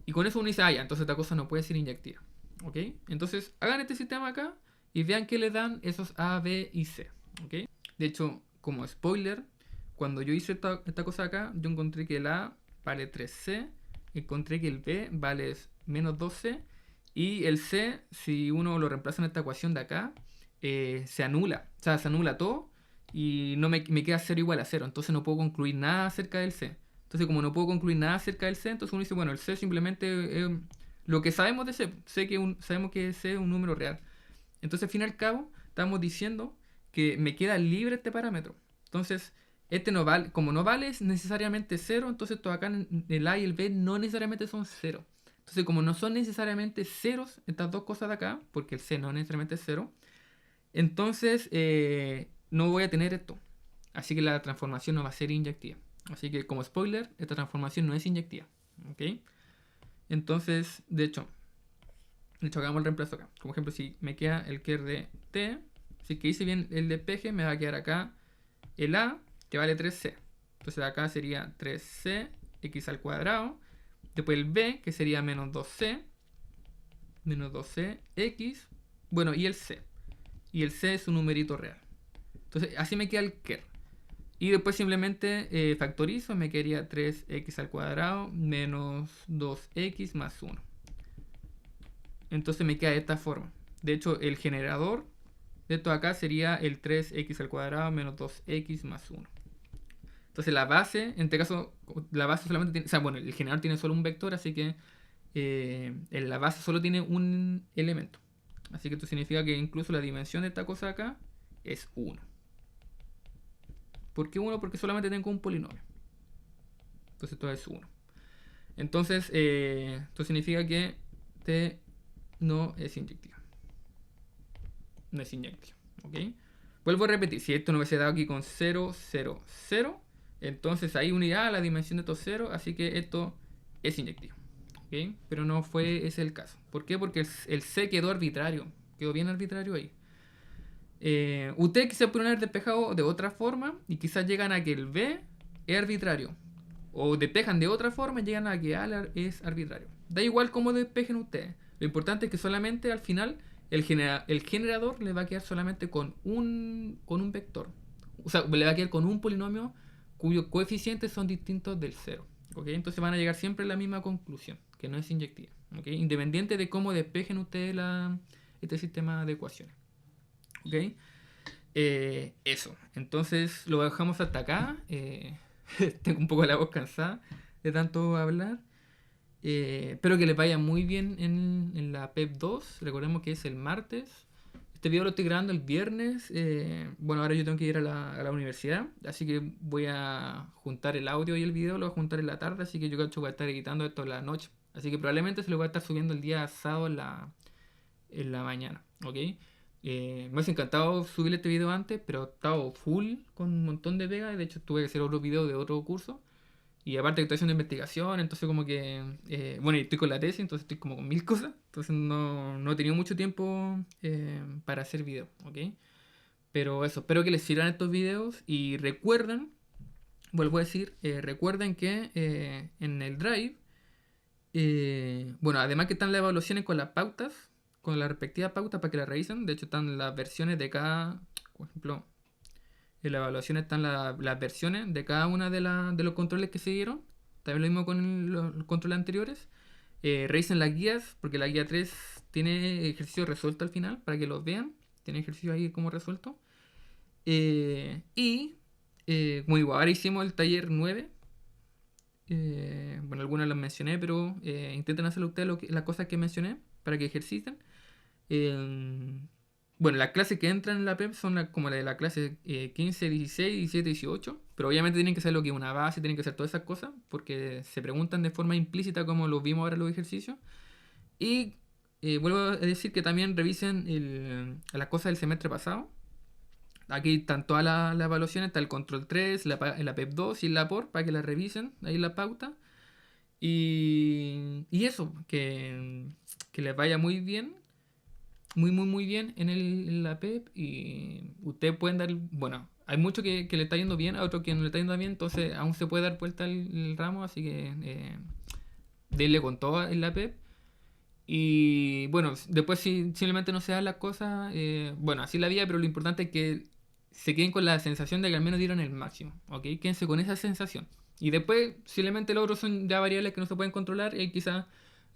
y con eso uno dice, ah, ya, entonces esta cosa no puede ser inyectiva. ¿Ok? Entonces hagan este sistema acá y vean que le dan esos A, B y C. ¿Ok? De hecho, como spoiler, cuando yo hice esta cosa acá, yo encontré que el A vale 3C, encontré que el B vale menos 2C y el C, si uno lo reemplaza en esta ecuación de acá, se anula. O sea, se anula todo y no me queda 0 igual a 0. Entonces no puedo concluir nada acerca del C. Entonces como no puedo concluir nada acerca del C, entonces uno dice, bueno, el C simplemente es lo que sabemos de C. Sabemos que C es un número real. Entonces al fin y al cabo estamos diciendo que me queda libre este parámetro. Entonces este no vale, como no vale necesariamente 0, entonces esto acá el A y el B no necesariamente son 0. Entonces como no son necesariamente ceros estas dos cosas de acá, porque el C no necesariamente es 0, entonces no voy a tener esto. Así que la transformación no va a ser inyectiva. Así que como spoiler, esta transformación no es inyectiva. ¿Ok? Entonces, de hecho, hagamos el reemplazo acá. Como ejemplo, si me queda el ker de T, si que hice bien el despeje, me va a quedar acá el A, que vale 3C. Entonces acá sería 3C x al cuadrado. Después el B, que sería menos 2C. Menos 2C x. Bueno, y el C. Y el C es un numerito real. Entonces así me queda el ker. Y después simplemente factorizo, me quedaría 3x al cuadrado menos 2x más 1. Entonces me queda de esta forma. De hecho, el generador de esto acá sería el 3x al cuadrado menos 2x más 1. Entonces la base, en este caso, la base solamente tiene, o sea, bueno, el generador tiene solo un vector, así que la base solo tiene un elemento. Así que esto significa que incluso la dimensión de esta cosa acá es 1. ¿Por qué 1? Porque solamente tengo un polinomio. Entonces esto es 1. Entonces, esto significa que T no es inyectiva. No es inyectiva. ¿Ok? Vuelvo a repetir. Si esto no hubiese dado aquí con 0, 0, 0, entonces ahí unirá la dimensión de estos 0. Así que esto es inyectivo. ¿Ok? Pero no fue ese el caso. ¿Por qué? Porque el C quedó arbitrario. Quedó bien arbitrario ahí. Ustedes quizás pueden haber despejado de otra forma y quizás llegan a que el B es arbitrario. O despejan de otra forma y llegan a que A es arbitrario. Da igual cómo despejen ustedes. Lo importante es que solamente al final el generador le va a quedar solamente con un vector. O sea, le va a quedar con un polinomio cuyos coeficientes son distintos del 0. ¿Okay? Entonces van a llegar siempre a la misma conclusión, que no es inyectiva. ¿Okay? Independiente de cómo despejen ustedes este sistema de ecuaciones. ¿Ok? Eso. Entonces lo dejamos hasta acá. Tengo un poco la voz cansada de tanto hablar. Espero que les vaya muy bien en la PEP 2. Recordemos que es el martes. Este video lo estoy grabando el viernes. Bueno, ahora yo tengo que ir a la universidad. Así que voy a juntar el audio y el video. Lo voy a juntar en la tarde. Así que yo creo que voy a estar editando esto en la noche. Así que probablemente se lo voy a estar subiendo el día sábado en la mañana. ¿Ok? Me hubiese encantado subir este video antes, pero he estado full con un montón de pegas. De hecho, tuve que hacer otro video de otro curso. Y aparte que estoy haciendo investigación, entonces como que... bueno, y estoy con la tesis, entonces estoy como con mil cosas. Entonces no he tenido mucho tiempo para hacer video, ¿ok? Pero eso, espero que les sirvan estos videos y recuerden, vuelvo a decir, recuerden que en el Drive, bueno, además que están las evaluaciones con las pautas, con la respectiva pauta para que la revisen. De hecho, están las versiones de cada, por ejemplo, en la evaluación están las versiones de cada una de los controles que se dieron. También lo mismo con los controles anteriores. Revisen las guías, porque la guía 3 tiene ejercicio resuelto al final, para que los vean. Tiene ejercicio ahí como resuelto. Y, como igual, ahora hicimos el taller 9. Bueno, algunas las mencioné, pero intenten hacerlo ustedes las cosas que mencioné para que ejerciten. Eh, bueno, las clases que entran en la PEP son como la de la clase 15, 16, 17, 18. Pero obviamente tienen que ser lo que es una base, tienen que ser todas esas cosas, porque se preguntan de forma implícita como lo vimos ahora en los ejercicios. Y vuelvo a decir que también revisen las cosas del semestre pasado. Aquí están todas las evaluaciones, está el control 3, la PEP 2 y la POR, para que la revisen, ahí la pauta. Y eso, que les vaya muy bien, muy, muy, muy bien en la PEP. Y ustedes pueden dar, bueno, hay mucho que le está yendo bien, a otro que no le está yendo bien, entonces aún se puede dar vuelta el ramo, así que denle con todo en la PEP. Y bueno, después si simplemente no se dan las cosas, bueno, así la vida, pero lo importante es que se queden con la sensación de que al menos dieron el máximo, ¿ok? Quédense con esa sensación. Y después, simplemente los otros son ya variables que no se pueden controlar y quizás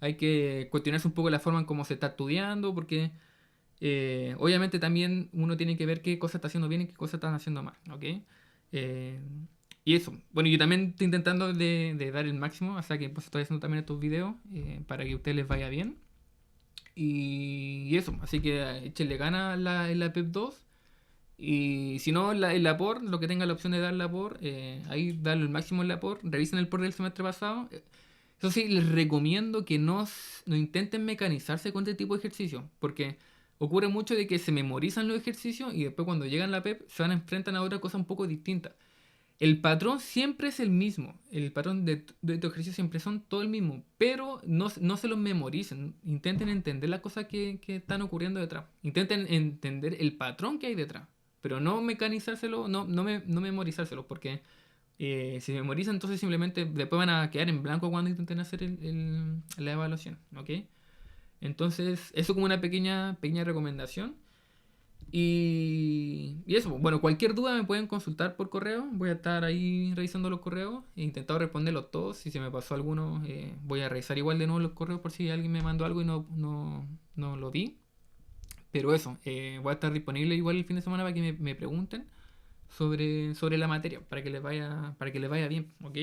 hay que cuestionarse un poco la forma en cómo se está estudiando, porque obviamente también uno tiene que ver qué cosas está haciendo bien y qué cosas están haciendo mal, ¿ok? Eh, y eso. Bueno, yo también estoy intentando de dar el máximo, hasta que pues estoy haciendo también estos videos para que a ustedes les vaya bien. Y eso, así que échenle ganas en la PEP 2. Y si no, en la POR, lo que tenga la opción de dar la POR, ahí darle el máximo en la POR. Revisen el POR del semestre pasado. Eso sí, les recomiendo que no intenten mecanizarse con este tipo de ejercicio, porque ocurre mucho de que se memorizan los ejercicios y después cuando llegan a la PEP se van a enfrentar a otra cosa un poco distinta. El patrón siempre es el mismo. El patrón de tu ejercicio siempre son todo el mismo. Pero no se los memoricen. Intenten entender las cosas que están ocurriendo detrás. Intenten entender el patrón que hay detrás. Pero no mecanizárselo, no memorizárselo. Porque si memorizan, entonces simplemente después van a quedar en blanco cuando intenten hacer la evaluación. ¿Ok? Entonces, eso como una pequeña recomendación. Y eso, bueno, cualquier duda me pueden consultar por correo. Voy a estar ahí revisando los correos. He intentado responderlos todos. Si se me pasó alguno, voy a revisar igual de nuevo los correos por si alguien me mandó algo y no lo vi. Pero eso, voy a estar disponible igual el fin de semana para que me pregunten sobre la materia, para que les vaya bien, ¿ok?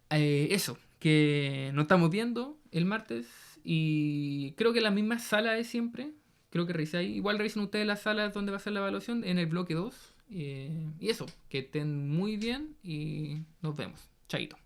Eso, que nos estamos viendo el martes y creo que la misma sala de siempre. Creo que revisé ahí. Igual revisen ustedes las salas donde va a ser la evaluación en el bloque 2. Y eso, que estén muy bien y nos vemos. Chaito.